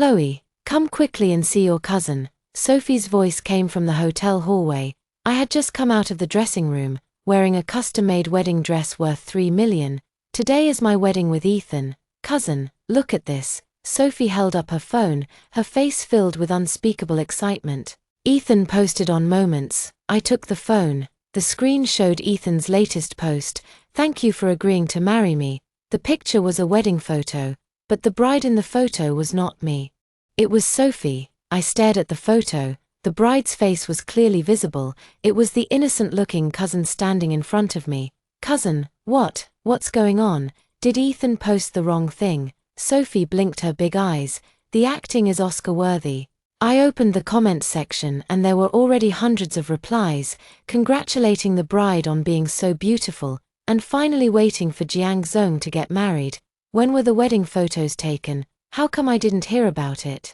Chloe, come quickly and see your cousin. Sophie's voice came from the hotel hallway. I had just come out of the dressing room, wearing a custom-made wedding dress worth 3 million. Today is my wedding with Ethan. Cousin, look at this. Sophie held up her phone, her face filled with unspeakable excitement. Ethan posted on Moments. I took the phone. The screen showed Ethan's latest post. Thank you for agreeing to marry me. The picture was a wedding photo, but the bride in the photo was not me. It was Sophie. I stared at the photo. The bride's face was clearly visible. It was the innocent-looking cousin standing in front of me. Cousin, what's going on? Did Ethan post the wrong thing? Sophie blinked her big eyes. The acting is Oscar-worthy. I opened the comment section and there were already hundreds of replies, congratulating the bride on being so beautiful, and finally waiting for Jiang Zhong to get married. When were the wedding photos taken? How come I didn't hear about it?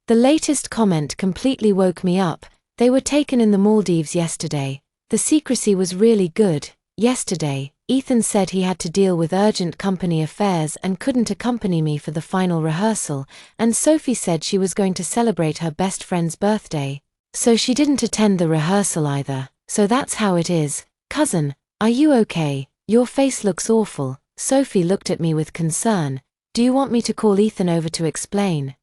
The latest comment completely woke me up. They were taken in the Maldives yesterday. The secrecy was really good. Yesterday, Ethan said he had to deal with urgent company affairs and couldn't accompany me for the final rehearsal, and Sophie said she was going to celebrate her best friend's birthday. So she didn't attend the rehearsal either. So that's how it is. Cousin, are you okay? Your face looks awful. Sophie looked at me with concern. Do you want me to call Ethan over to explain?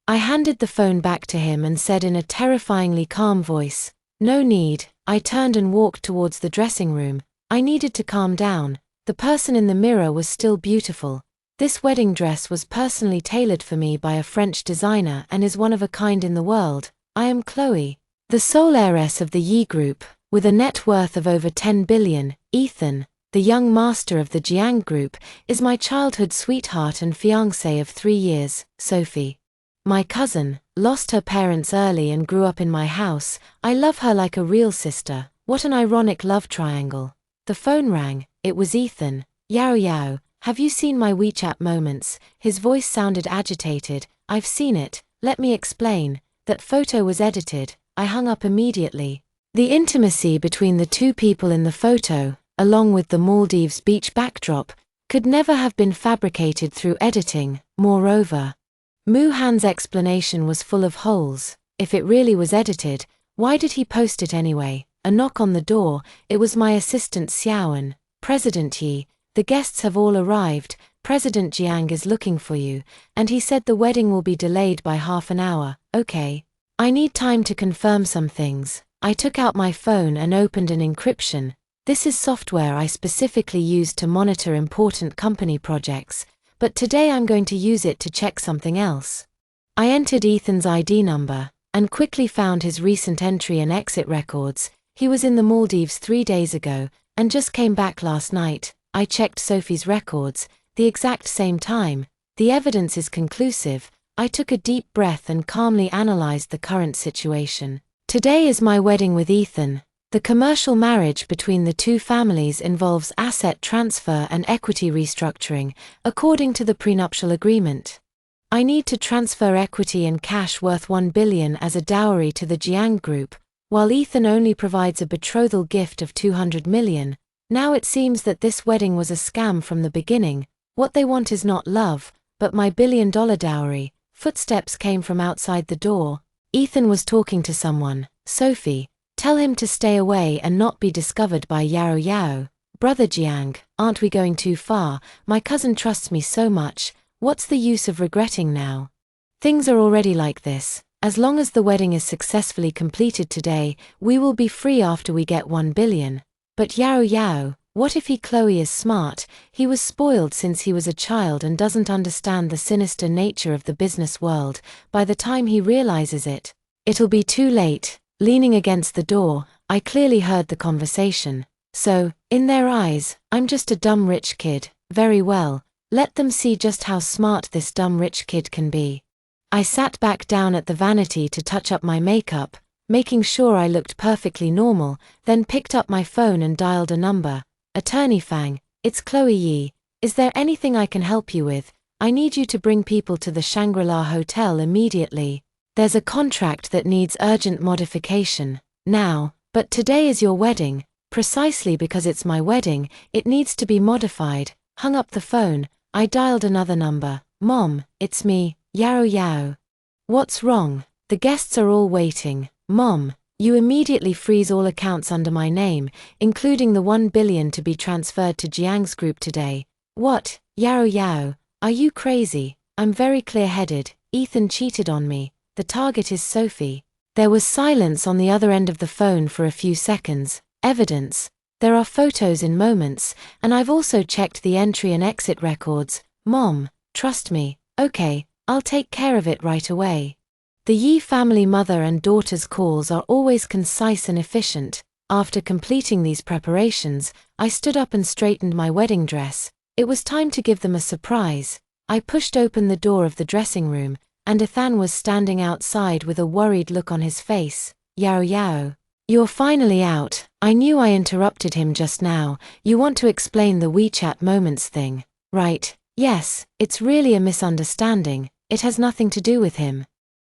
I handed the phone back to him and said in a terrifyingly calm voice, no need. I turned and walked towards the dressing room. I needed to calm down. The person in the mirror was still beautiful. This wedding dress was personally tailored for me by a French designer and is one of a kind in the world. I am Chloe, the sole heiress of the Yi Group, with a net worth of over 10 billion. Ethan, the young master of the Jiang Group, is my childhood sweetheart and fiancé of 3 years, Sophie. My cousin, lost her parents early and grew up in my house. I love her like a real sister. What an ironic love triangle. The phone rang. It was Ethan. Yao, have you seen my WeChat Moments? His voice sounded agitated. I've seen it. Let me explain. That photo was edited. I hung up immediately. The intimacy between the two people in the photo, along with the Maldives beach backdrop, could never have been fabricated through editing. Moreover, Muhan's explanation was full of holes. If it really was edited, why did he post it anyway? A knock on the door. It was my assistant Xiaoan. President Yi, the guests have all arrived. President Jiang is looking for you, and he said the wedding will be delayed by half an hour. Okay. I need time to confirm some things. I took out my phone and opened an encryption. This is software I specifically use to monitor important company projects, but today I'm going to use it to check something else. I entered Ethan's ID number, and quickly found his recent entry and exit records. He was in the Maldives 3 days ago, and just came back last night. I checked Sophie's records, the exact same time. The evidence is conclusive. I took a deep breath and calmly analyzed the current situation. Today is my wedding with Ethan. The commercial marriage between the two families involves asset transfer and equity restructuring, according to the prenuptial agreement. I need to transfer equity and cash worth 1 billion as a dowry to the Jiang Group, while Ethan only provides a betrothal gift of 200 million. Now it seems that this wedding was a scam from the beginning. What they want is not love, but my billion-dollar dowry. Footsteps came from outside the door. Ethan was talking to someone. Sophie, tell him to stay away and not be discovered by Yao. Brother Jiang, aren't we going too far? My cousin trusts me so much. What's the use of regretting now? Things are already like this. As long as the wedding is successfully completed today, we will be free after we get 1 billion. But Yao, what if Chloe is smart? He was spoiled since he was a child and doesn't understand the sinister nature of the business world. By the time he realizes it, it'll be too late. Leaning against the door, I clearly heard the conversation. So, in their eyes, I'm just a dumb rich kid. Very well, let them see just how smart this dumb rich kid can be. I sat back down at the vanity to touch up my makeup, making sure I looked perfectly normal, then picked up my phone and dialed a number. Attorney Fang, it's Chloe Yi. Is there anything I can help you with? I need you to bring people to the Shangri-La Hotel immediately. There's a contract that needs urgent modification. Now, but today is your wedding. Precisely because it's my wedding, it needs to be modified. Hung up the phone, I dialed another number. Mom, it's me, Yao. What's wrong? The guests are all waiting. Mom, you immediately freeze all accounts under my name, including the 1 billion to be transferred to Jiang's group today. What? Yao Yao, are you crazy? I'm very clear-headed. Ethan cheated on me. The target is Sophie. There was silence on the other end of the phone for a few seconds. Evidence. There are photos in Moments, and I've also checked the entry and exit records. Mom, trust me. Okay, I'll take care of it right away. The Yi family mother and daughter's calls are always concise and efficient. After completing these preparations, I stood up and straightened my wedding dress. It was time to give them a surprise. I pushed open the door of the dressing room, and Ethan was standing outside with a worried look on his face. Yao Yao. You're finally out. I knew I interrupted him just now. You want to explain the WeChat Moments thing, right? Yes, it's really a misunderstanding. It has nothing to do with him.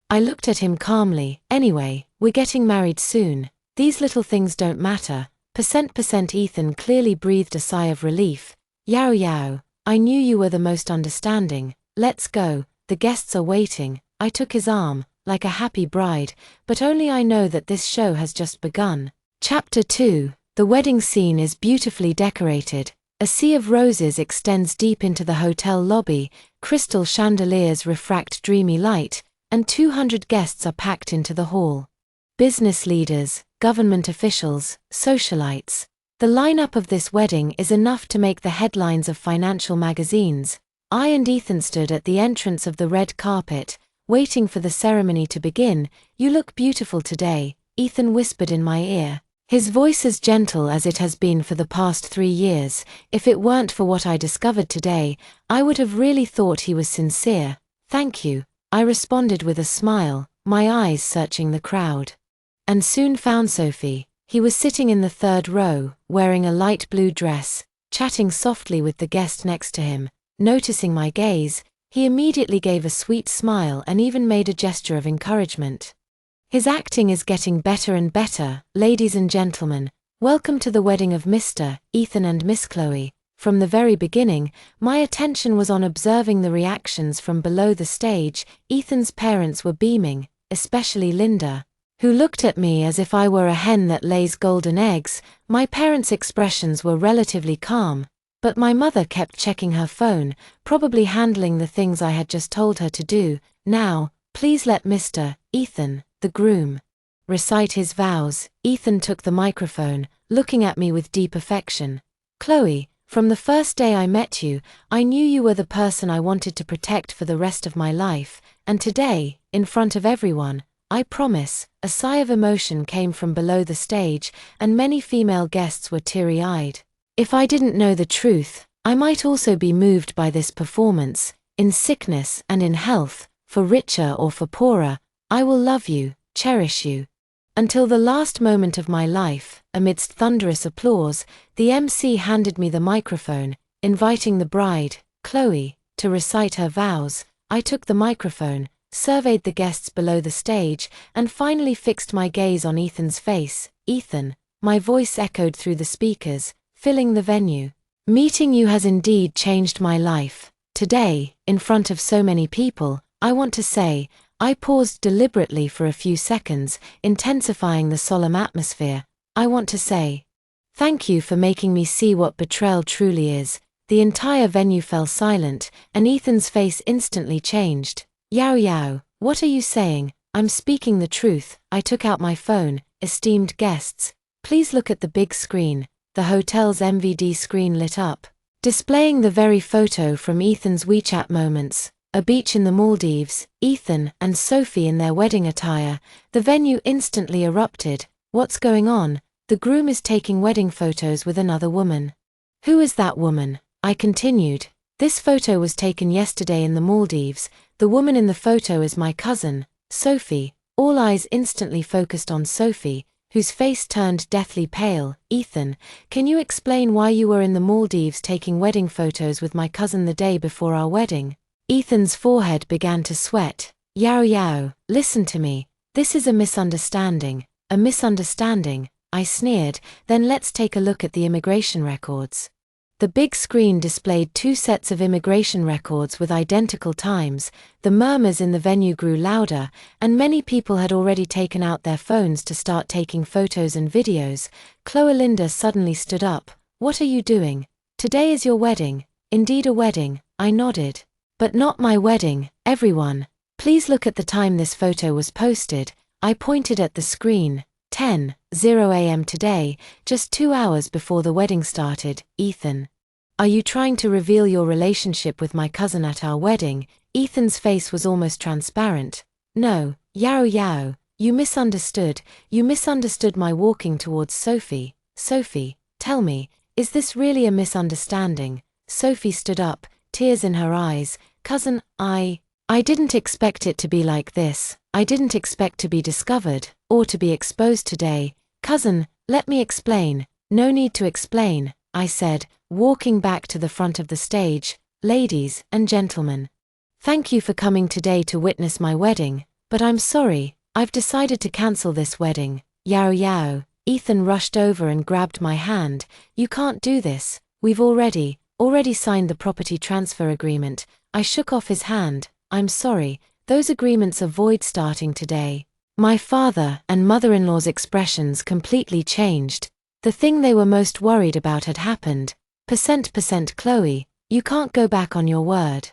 I looked at him calmly. Anyway, we're getting married soon. These little things don't matter. Ethan clearly breathed a sigh of relief. Yao Yao, I knew you were the most understanding. Let's go. The guests are waiting. I took his arm, like a happy bride, but only I know that this show has just begun. Chapter 2. The wedding scene is beautifully decorated. A sea of roses extends deep into the hotel lobby, crystal chandeliers refract dreamy light, and 200 guests are packed into the hall. Business leaders, government officials, socialites. The lineup of this wedding is enough to make the headlines of financial magazines. I and Ethan stood at the entrance of the red carpet, waiting for the ceremony to begin. You look beautiful today, Ethan whispered in my ear. His voice as gentle as it has been for the past 3 years. If it weren't for what I discovered today, I would have really thought he was sincere. Thank you, I responded with a smile, my eyes searching the crowd. And soon found Sophie. He was sitting in the 3rd row, wearing a light blue dress, chatting softly with the guest next to him. Noticing my gaze, he immediately gave a sweet smile and even made a gesture of encouragement. His acting is getting better and better. Ladies and gentlemen, welcome to the wedding of Mr. Ethan and Miss Chloe. From the very beginning, my attention was on observing the reactions from below the stage. Ethan's parents were beaming, especially Linda, who looked at me as if I were a hen that lays golden eggs. My parents' expressions were relatively calm, but my mother kept checking her phone, probably handling the things I had just told her to do. Now, please let Mr. Ethan, the groom, recite his vows. Ethan took the microphone, looking at me with deep affection. Chloe, from the first day I met you, I knew you were the person I wanted to protect for the rest of my life, and today, in front of everyone, I promise. A sigh of emotion came from below the stage, and many female guests were teary-eyed. If I didn't know the truth, I might also be moved by this performance. In sickness and in health, for richer or for poorer, I will love you, cherish you. Until the last moment of my life. Amidst thunderous applause, the MC handed me the microphone, inviting the bride, Chloe, to recite her vows. I took the microphone, surveyed the guests below the stage, and finally fixed my gaze on Ethan's face. Ethan, my voice echoed through the speakers, filling the venue. Meeting you has indeed changed my life. Today, in front of so many people, I want to say, I paused deliberately for a few seconds, intensifying the solemn atmosphere. I want to say, thank you for making me see what betrayal truly is. The entire venue fell silent, and Ethan's face instantly changed. Yao Yao, what are you saying? I'm speaking the truth. I took out my phone. Esteemed guests, please look at the big screen. The hotel's MVD screen lit up, displaying the very photo from Ethan's WeChat Moments. A beach in the Maldives, Ethan and Sophie in their wedding attire. The venue instantly erupted. What's going on? The groom is taking wedding photos with another woman. Who is that woman? I continued. This photo was taken yesterday in the Maldives. The woman in the photo is my cousin, Sophie. All eyes instantly focused on Sophie, whose face turned deathly pale. Ethan, can you explain why you were in the Maldives taking wedding photos with my cousin the day before our wedding? Ethan's forehead began to sweat. Yao Yao, listen to me. This is a misunderstanding. A misunderstanding, I sneered. Then let's take a look at the immigration records. The big screen displayed 2 sets of immigration records with identical times. The murmurs in the venue grew louder, and many people had already taken out their phones to start taking photos and videos. Cloelinda suddenly stood up. "What are you doing? Today is your wedding." "Indeed a wedding," I nodded. "But not my wedding, everyone. Please look at the time this photo was posted." I pointed at the screen. 10:00 a.m. today, just 2 hours before the wedding started. "Ethan, are you trying to reveal your relationship with my cousin at our wedding?" Ethan's face was almost transparent. "No, Yao, you misunderstood. You misunderstood my walking towards Sophie." "Sophie, tell me, is this really a misunderstanding?" Sophie stood up, tears in her eyes. "Cousin, I didn't expect it to be like this. I didn't expect to be discovered, or to be exposed today. Cousin, let me explain." "No need to explain," I said, walking back to the front of the stage. "Ladies and gentlemen, thank you for coming today to witness my wedding, but I'm sorry, I've decided to cancel this wedding." Yao. Ethan rushed over and grabbed my hand. "You can't do this. We've already signed the property transfer agreement." I shook off his hand. "I'm sorry, those agreements are void starting today." My father and mother-in-law's expressions completely changed. The thing they were most worried about had happened. Percent Chloe, you can't go back on your word."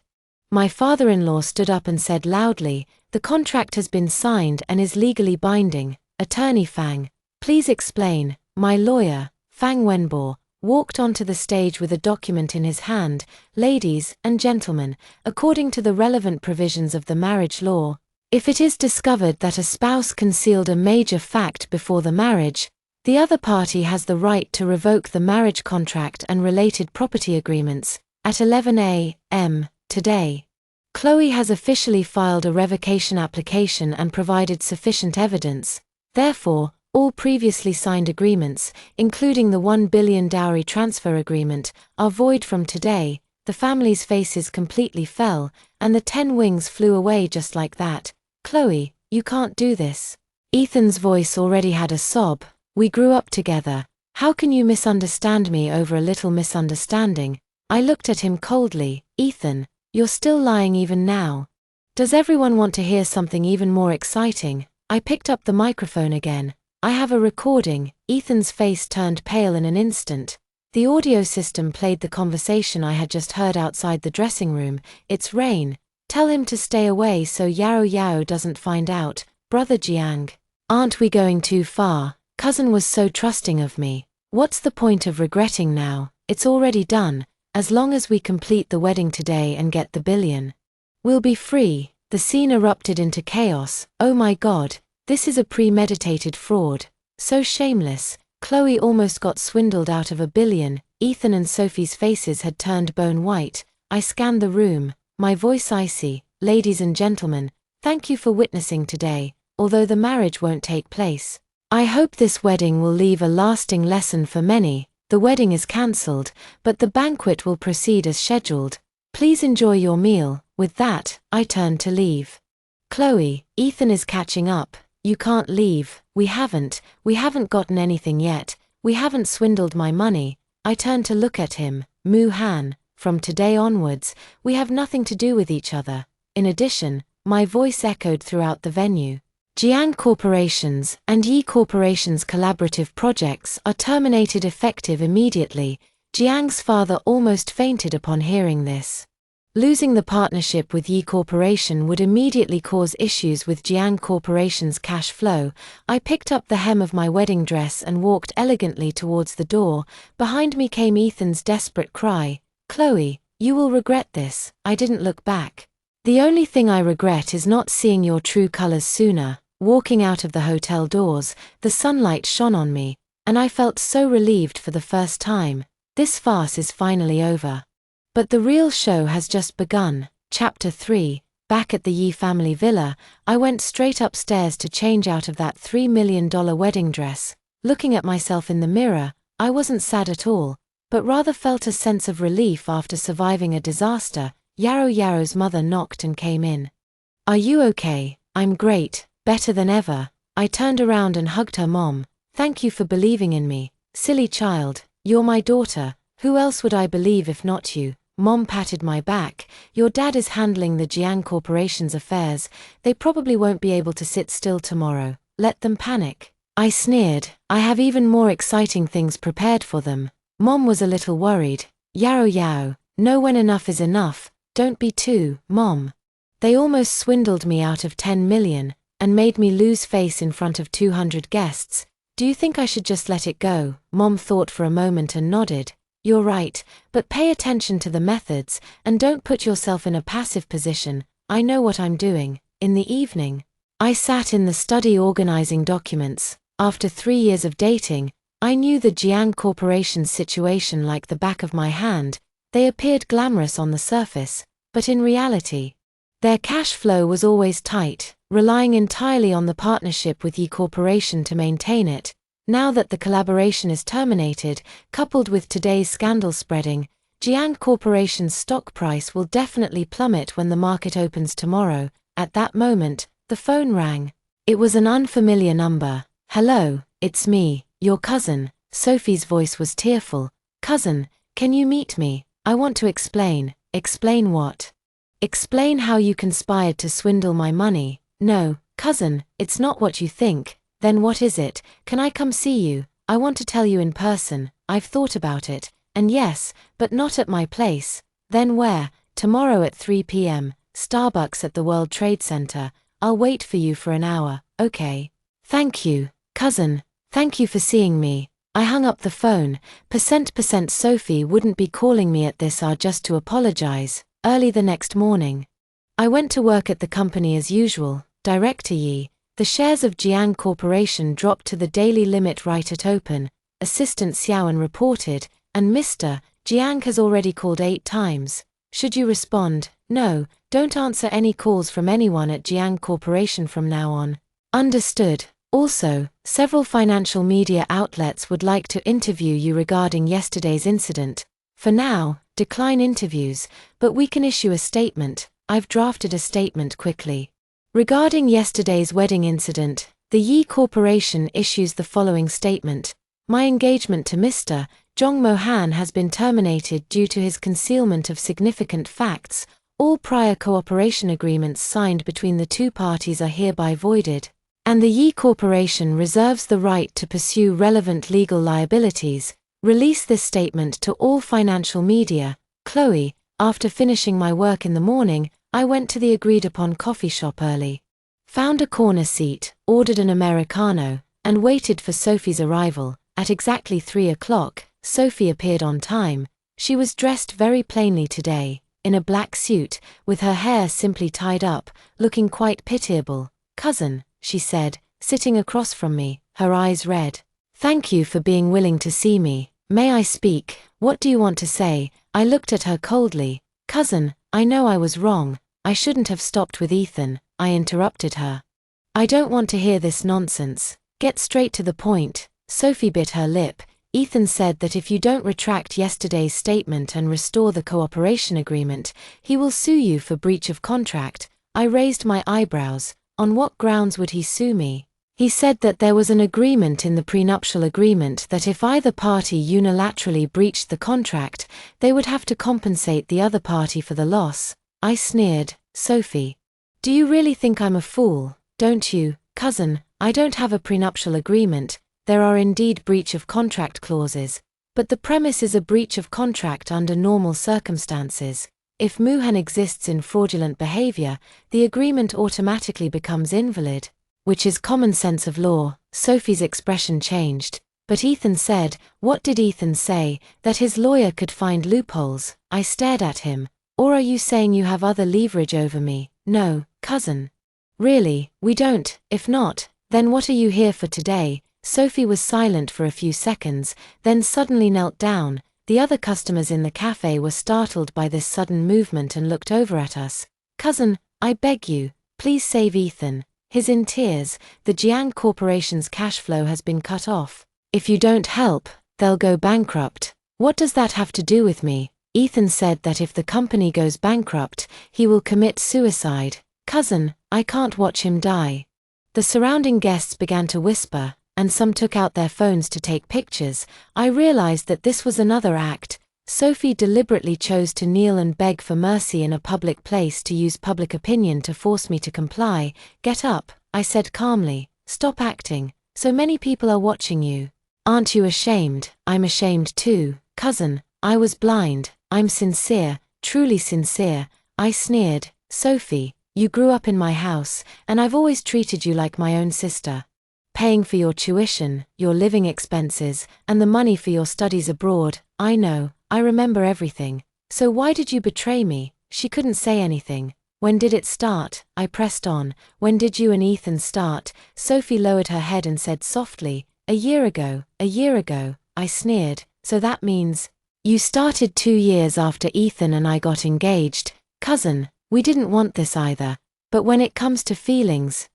My father-in-law stood up and said loudly, "The contract has been signed and is legally binding." Attorney Fang, please explain. My lawyer, Fang Wenbo, walked onto the stage with a document in his hand. "Ladies and gentlemen, according to the relevant provisions of the marriage law, if it is discovered that a spouse concealed a major fact before the marriage, the other party has the right to revoke the marriage contract and related property agreements. At 11 a.m. today, Chloe has officially filed a revocation application and provided sufficient evidence. Therefore, all previously signed agreements, including the $1 billion dowry transfer agreement, are void from today." The family's faces completely fell, and the 10 wings flew away just like that. "Chloe, you can't do this." Ethan's voice already had a sob. "We grew up together. How can you misunderstand me over a little misunderstanding?" I looked at him coldly. "Ethan, you're still lying even now. Does everyone want to hear something even more exciting?" I picked up the microphone again. "I have a recording." Ethan's face turned pale in an instant. The audio system played the conversation I had just heard outside the dressing room. "It's Rain. Tell him to stay away so Yao doesn't find out. Brother Jiang. Aren't we going too far? Cousin was so trusting of me. What's the point of regretting now? It's already done. As long as we complete the wedding today and get the billion, we'll be free." The scene erupted into chaos. "Oh my God. This is a premeditated fraud. So shameless. Chloe almost got swindled out of $1 billion. Ethan and Sophie's faces had turned bone white. I scanned the room, my voice icy. "Ladies and gentlemen, thank you for witnessing today, although the marriage won't take place. I hope this wedding will leave a lasting lesson for many. The wedding is cancelled, but the banquet will proceed as scheduled. Please enjoy your meal." With that, I turned to leave. "Chloe, Ethan is catching up. You can't leave. We haven't gotten anything yet. We haven't swindled my money." I turned to look at him. "Mu Han, from today onwards, we have nothing to do with each other." In addition, my voice echoed throughout the venue. Jiang Corporation's and Yi Corporation's collaborative projects are terminated effective immediately. Jiang's father almost fainted upon hearing this. Losing the partnership with Yi Corporation would immediately cause issues with Jiang Corporation's cash flow. I picked up the hem of my wedding dress and walked elegantly towards the door. Behind me came Ethan's desperate cry, "Chloe, you will regret this." I didn't look back. "The only thing I regret is not seeing your true colors sooner." Walking out of the hotel doors, the sunlight shone on me, and I felt so relieved for the first time. This farce is finally over. But the real show has just begun. Chapter 3. Back at the Yi family villa, I went straight upstairs to change out of that $3 million wedding dress. Looking at myself in the mirror, I wasn't sad at all, but rather felt a sense of relief after surviving a disaster. Yaro's mother knocked and came in. "Are you okay?" "I'm great, better than ever." I turned around and hugged her mom. "Thank you for believing in me. Silly child, you're my daughter. Who else would I believe if not you? Mom patted my back. Your dad is handling the Jiang Corporation's affairs. They probably won't be able to sit still tomorrow. Let them panic. I sneered. I have even more exciting things prepared for them. Mom was a little worried. Yao yao. Know when enough is enough. Don't be too, Mom. They almost swindled me out of 10 million and made me lose face in front of 200 guests. Do you think I should just let it go? Mom thought for a moment and nodded. You're right, but pay attention to the methods and don't put yourself in a passive position. I know what I'm doing. In the evening, I sat in the study organizing documents. After 3 years of dating, I knew the Jiang Corporation's situation like the back of my hand. They appeared glamorous on the surface, but in reality, their cash flow was always tight, relying entirely on the partnership with Yi Corporation to maintain it. Now that the collaboration is terminated, coupled with today's scandal spreading, Jiang Corporation's stock price will definitely plummet when the market opens tomorrow. At that moment, the phone rang. It was an unfamiliar number. Hello, it's me, your cousin. Sophie's voice was tearful. Cousin, can you meet me? I want to explain. Explain what? Explain how you conspired to swindle my money. No, cousin, it's not what you think. Then what is it? Can I come see you? I want to tell you in person. I've thought about it. And yes, but not at my place. Then where? Tomorrow at 3 p.m. Starbucks at the World Trade Center. I'll wait for you for an hour, okay? Thank you, cousin. Thank you for seeing me. I hung up the phone. %% Sophie wouldn't be calling me at this hour just to apologize. Early the next morning, I went to work at the company as usual. Director Yi. The shares of Jiang Corporation dropped to the daily limit right at open, Assistant Xiaoan reported, and Mr. Jiang has already called 8 times. Should you respond? No, don't answer any calls from anyone at Jiang Corporation from now on. Understood. Also, several financial media outlets would like to interview you regarding yesterday's incident. For now, decline interviews, but we can issue a statement. I've drafted a statement quickly. Regarding yesterday's wedding incident, the Yi Corporation issues the following statement. My engagement to Mr. Zhong Mohan has been terminated due to his concealment of significant facts. All prior cooperation agreements signed between the two parties are hereby voided, and the Yi Corporation reserves the right to pursue relevant legal liabilities. Release this statement to all financial media. Chloe, after finishing my work in the morning, I went to the agreed-upon coffee shop early. Found a corner seat, ordered an Americano, and waited for Sophie's arrival. At exactly 3 o'clock, Sophie appeared on time. She was dressed very plainly today, in a black suit, with her hair simply tied up, looking quite pitiable. Cousin, she said, sitting across from me, her eyes red. Thank you for being willing to see me. May I speak? What do you want to say? I looked at her coldly. Cousin, I know I was wrong. I shouldn't have stopped with Ethan, I interrupted her. I don't want to hear this nonsense. Get straight to the point. Sophie bit her lip. Ethan said that if you don't retract yesterday's statement and restore the cooperation agreement, he will sue you for breach of contract. I raised my eyebrows. On what grounds would he sue me? He said that there was an agreement in the prenuptial agreement that if either party unilaterally breached the contract, they would have to compensate the other party for the loss. I sneered. Sophie, do you really think I'm a fool? Don't you, cousin? I don't have a prenuptial agreement. There are indeed breach of contract clauses, but the premise is a breach of contract under normal circumstances. If Muhan exists in fraudulent behavior, the agreement automatically becomes invalid, which is common sense of law. Sophie's expression changed. But Ethan said, what did Ethan say? That his lawyer could find loopholes. I stared at him. Or are you saying you have other leverage over me? No, cousin. Really, we don't. If not, then what are you here for today? Sophie was silent for a few seconds, then suddenly knelt down. The other customers in the cafe were startled by this sudden movement and looked over at us. Cousin, I beg you, please save Ethan. He's in tears. The Jiang Corporation's cash flow has been cut off. If you don't help, they'll go bankrupt. What does that have to do with me? Ethan said that if the company goes bankrupt, he will commit suicide. Cousin, I can't watch him die. The surrounding guests began to whisper, and some took out their phones to take pictures. I realized that this was another act. Sophie deliberately chose to kneel and beg for mercy in a public place to use public opinion to force me to comply. Get up, I said calmly. Stop acting. So many people are watching you. Aren't you ashamed? I'm ashamed too, cousin. I was blind. I'm sincere, truly sincere, I sneered. Sophie, you grew up in my house, and I've always treated you like my own sister. Paying for your tuition, your living expenses, and the money for your studies abroad. I know, I remember everything. So why did you betray me? She couldn't say anything. When did it start? I pressed on. When did you and Ethan start? Sophie lowered her head and said softly, a year ago, I sneered. So that means, you started 2 years after Ethan and I got engaged. Cousin, we didn't want this either. But when it comes to feelings,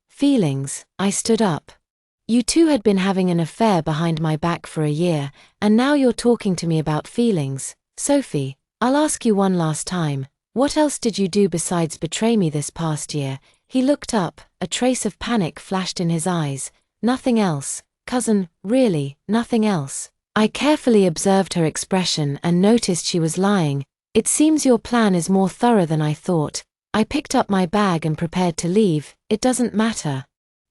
I stood up. You two had been having an affair behind my back for a year, and now you're talking to me about feelings. Sophie, I'll ask you one last time. What else did you do besides betray me this past year? He looked up, a trace of panic flashed in his eyes. Nothing else, cousin, really, nothing else. I carefully observed her expression and noticed she was lying. It seems your plan is more thorough than I thought. I picked up my bag and prepared to leave. It doesn't matter.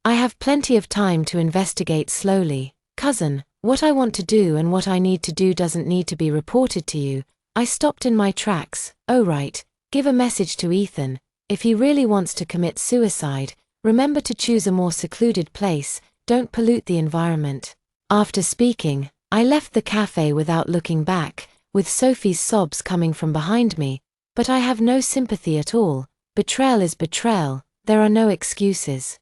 I have plenty of time to investigate slowly. Cousin, what I want to do and what I need to do doesn't need to be reported to you. I stopped in my tracks. Oh right, give a message to Ethan. If he really wants to commit suicide, remember to choose a more secluded place. Don't pollute the environment. After speaking, I left the cafe without looking back, with Sophie's sobs coming from behind me. But I have no sympathy at all. Betrayal is betrayal. There are no excuses.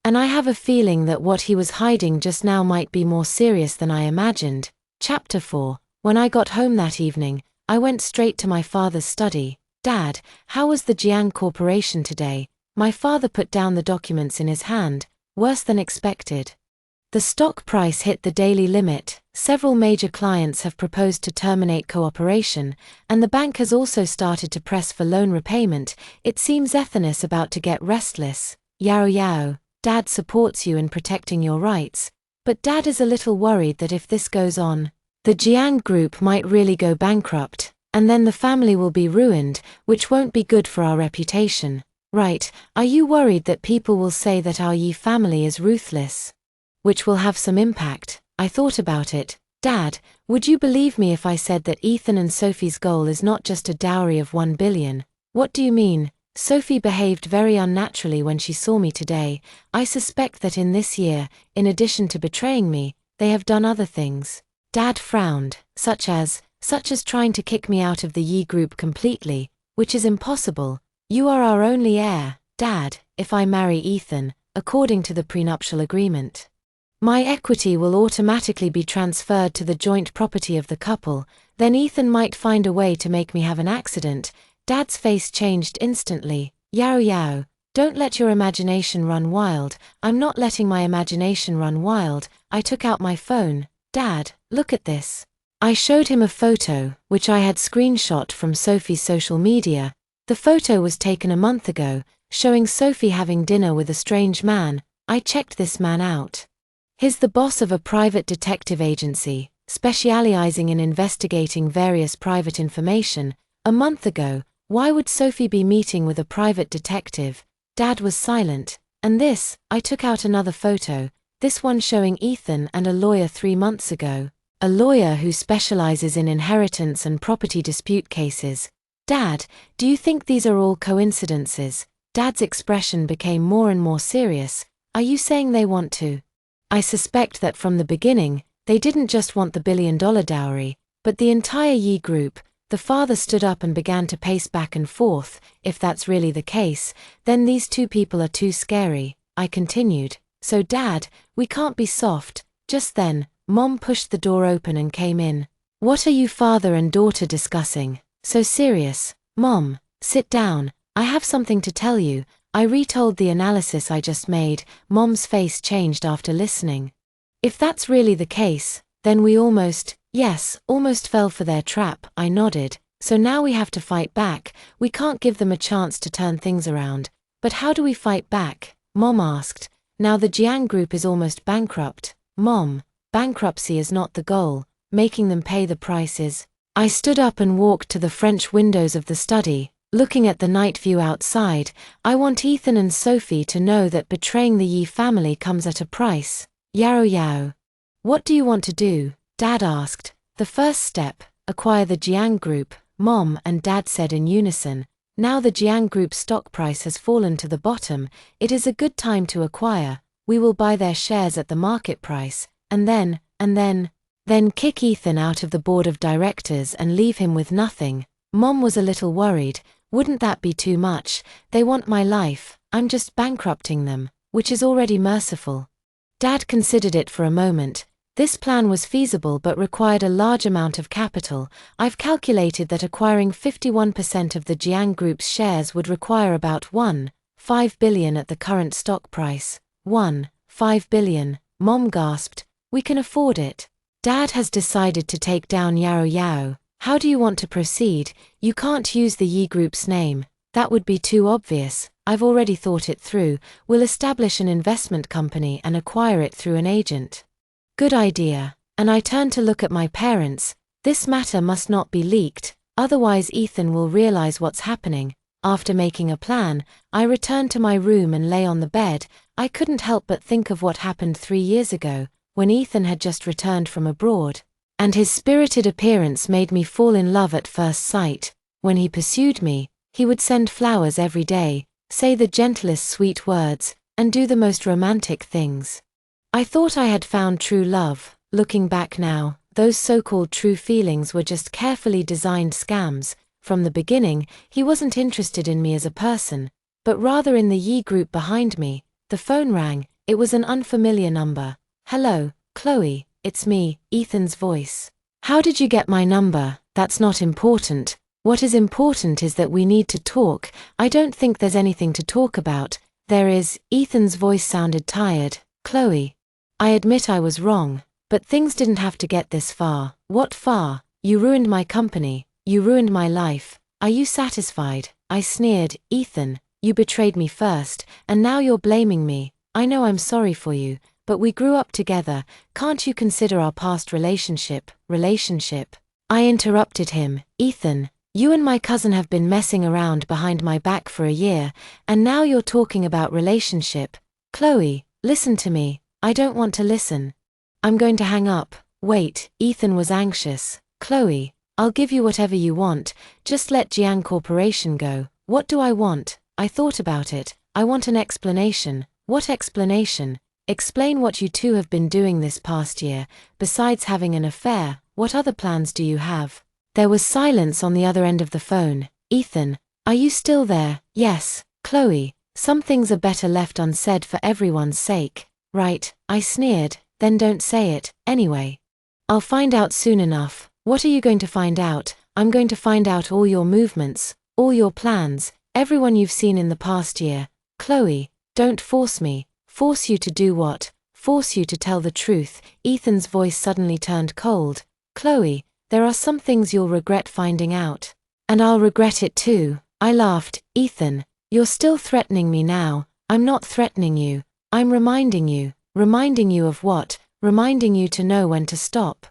And I have a feeling that what he was hiding just now might be more serious than I imagined. Chapter 4. When I got home that evening, I went straight to my father's study. Dad, how was the Jiang Corporation today? My father put down the documents in his hand. Worse than expected. The stock price hit the daily limit. Several major clients have proposed to terminate cooperation, and the bank has also started to press for loan repayment. It seems Ethan is about to get restless. Yao. Dad supports you in protecting your rights, but Dad is a little worried that if this goes on, the Jiang Group might really go bankrupt, and then the family will be ruined, which won't be good for our reputation. Right, are you worried that people will say that our Yi family is ruthless? Which will have some impact. I thought about it. Dad, would you believe me if I said that Ethan and Sophie's goal is not just a dowry of 1 billion? What do you mean? Sophie behaved very unnaturally when she saw me today. I suspect that in this year, in addition to betraying me, they have done other things. Dad frowned, such as trying to kick me out of the Yi group completely, which is impossible. You are our only heir, Dad, if I marry Ethan, according to the prenuptial agreement. My equity will automatically be transferred to the joint property of the couple, then Ethan might find a way to make me have an accident. Dad's face changed instantly. Yao, don't let your imagination run wild. I'm not letting my imagination run wild. I took out my phone. Dad, look at this. I showed him a photo, which I had screenshot from Sophie's social media. The photo was taken a month ago, showing Sophie having dinner with a strange man. I checked this man out. He's the boss of a private detective agency, specializing in investigating various private information. A month ago, why would Sophie be meeting with a private detective? Dad was silent. And this, I took out another photo, this one showing Ethan and a lawyer 3 months ago. A lawyer who specializes in inheritance and property dispute cases. Dad, do you think these are all coincidences? Dad's expression became more and more serious. Are you saying they want to? I suspect that from the beginning, they didn't just want the billion-dollar dowry, but the entire Yi group. The father stood up and began to pace back and forth. If that's really the case, then these two people are too scary. I continued. So Dad, we can't be soft. Just then, Mom pushed the door open and came in. What are you father and daughter discussing? So serious. Mom, sit down. I have something to tell you. I retold the analysis I just made. Mom's face changed after listening. If that's really the case, then we almost fell for their trap. I nodded. So now we have to fight back. We can't give them a chance to turn things around. But how do we fight back? Mom asked. Now the Jiang Group is almost bankrupt. Mom, bankruptcy is not the goal. Making them pay the price is. I stood up and walked to the French windows of the study, looking at the night view outside. I want Ethan and Sophie to know that betraying the Yi family comes at a price. Yao Yao. What do you want to do? Dad asked. The first step, acquire the Jiang Group, Mom and Dad said in unison. Now the Jiang Group stock price has fallen to the bottom, it is a good time to acquire. We will buy their shares at the market price, and then kick Ethan out of the board of directors and leave him with nothing. Mom was a little worried. Wouldn't that be too much? They want my life, I'm just bankrupting them, which is already merciful. Dad considered it for a moment. This plan was feasible but required a large amount of capital. I've calculated that acquiring 51% of the Jiang Group's shares would require about 1.5 billion at the current stock price. 1.5 billion, Mom gasped. We can afford it. Dad has decided to take down Yao Yao. How do you want to proceed? You can't use the Yi Group's name. That would be too obvious. I've already thought it through. We'll establish an investment company and acquire it through an agent. Good idea. And I turned to look at my parents. This matter must not be leaked, otherwise Ethan will realize what's happening. After making a plan, I returned to my room and lay on the bed. I couldn't help but think of what happened 3 years ago, when Ethan had just returned from abroad. And his spirited appearance made me fall in love at first sight. When he pursued me, he would send flowers every day, say the gentlest sweet words, and do the most romantic things. I thought I had found true love. Looking back now, those so-called true feelings were just carefully designed scams. From the beginning, he wasn't interested in me as a person, but rather in the Yi Group behind me. The phone rang. It was an unfamiliar number. Hello, Chloe, it's me, Ethan's voice. How did you get my number? That's not important. What is important is that we need to talk. I don't think there's anything to talk about. There is. Ethan's voice sounded tired. Chloe. I admit I was wrong, but things didn't have to get this far. What far? You ruined my company. You ruined my life. Are you satisfied? I sneered. Ethan, you betrayed me first, and now you're blaming me. I know I'm sorry for you, but we grew up together. Can't you consider our past relationship? I interrupted him. Ethan, you and my cousin have been messing around behind my back for a year, and now you're talking about relationship. Chloe, listen to me. I don't want to listen. I'm going to hang up. Wait, Ethan was anxious. Chloe, I'll give you whatever you want, just let Jiang Corporation go. What do I want? I thought about it. I want an explanation. What explanation? Explain what you two have been doing this past year. Besides having an affair, what other plans do you have? There was silence on the other end of the phone. Ethan, are you still there? Yes. Chloe, some things are better left unsaid for everyone's sake. Right, I sneered. Then don't say it, anyway. I'll find out soon enough. What are you going to find out? I'm going to find out all your movements, all your plans, everyone you've seen in the past year. Chloe, don't force me. Force you to do what? Force you to tell the truth. Ethan's voice suddenly turned cold. Chloe, there are some things you'll regret finding out. And I'll regret it too. I laughed. Ethan, you're still threatening me now. I'm not threatening you. I'm reminding you. Reminding you of what? Reminding you to know when to stop.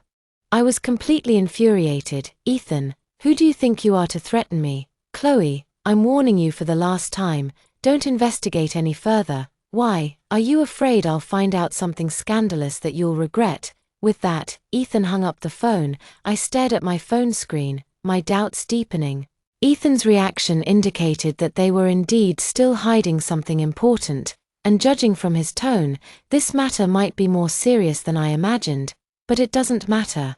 I was completely infuriated. Ethan, who do you think you are to threaten me? Chloe, I'm warning you for the last time. Don't investigate any further. Why? Are you afraid I'll find out something scandalous that you'll regret? With that, Ethan hung up the phone. I stared at my phone screen, my doubts deepening. Ethan's reaction indicated that they were indeed still hiding something important. And judging from his tone, this matter might be more serious than I imagined, but it doesn't matter.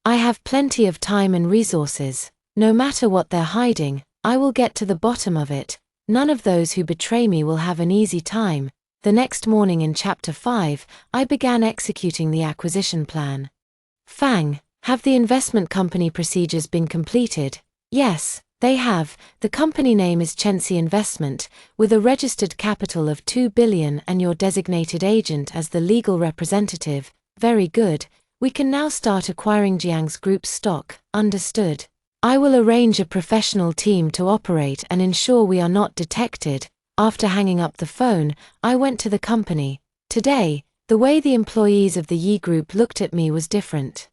I have plenty of time and resources. No matter what they're hiding, I will get to the bottom of it. None of those who betray me will have an easy time. The next morning in Chapter 5, I began executing the acquisition plan. Fang, have the investment company procedures been completed? Yes. They have. The company name is Chensi Investment, with a registered capital of 2 billion and your designated agent as the legal representative. Very good. We can now start acquiring Jiang's group stock. Understood. I will arrange a professional team to operate and ensure we are not detected. After hanging up the phone, I went to the company. Today, the way the employees of the Yi Group looked at me was different.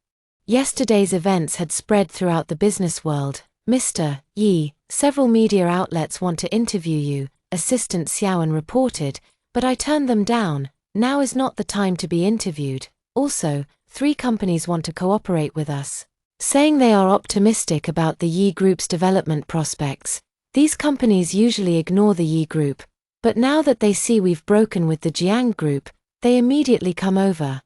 Yesterday's events had spread throughout the business world. Mr. Yi, several media outlets want to interview you, Assistant Xiaoan reported, but I turned them down. Now is not the time to be interviewed. Also, 3 companies want to cooperate with us, saying they are optimistic about the Yi Group's development prospects. These companies usually ignore the Yi Group, but now that they see we've broken with the Jiang Group, they immediately come over.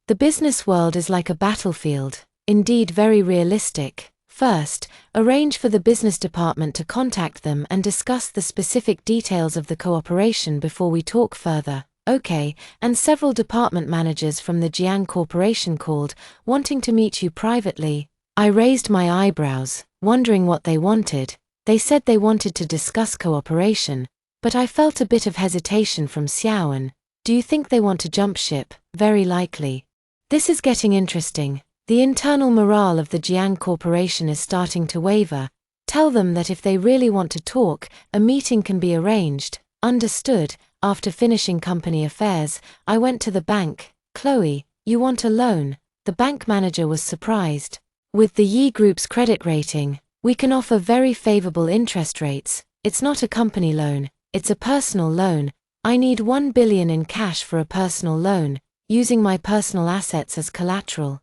The business world is like a battlefield, indeed very realistic. First, arrange for the business department to contact them and discuss the specific details of the cooperation before we talk further. Okay, and several department managers from the Jiang Corporation called, wanting to meet you privately. I raised my eyebrows, wondering what they wanted. They said they wanted to discuss cooperation, but I felt a bit of hesitation from Xiaoan. Do you think they want to jump ship? Very likely. This is getting interesting. The internal morale of the Jiang Corporation is starting to waver. Tell them that if they really want to talk, a meeting can be arranged. Understood. After finishing company affairs, I went to the bank. Chloe, you want a loan? The bank manager was surprised. With the Yi Group's credit rating, we can offer very favorable interest rates. It's not a company loan, it's a personal loan. I need 1 billion in cash for a personal loan, using my personal assets as collateral.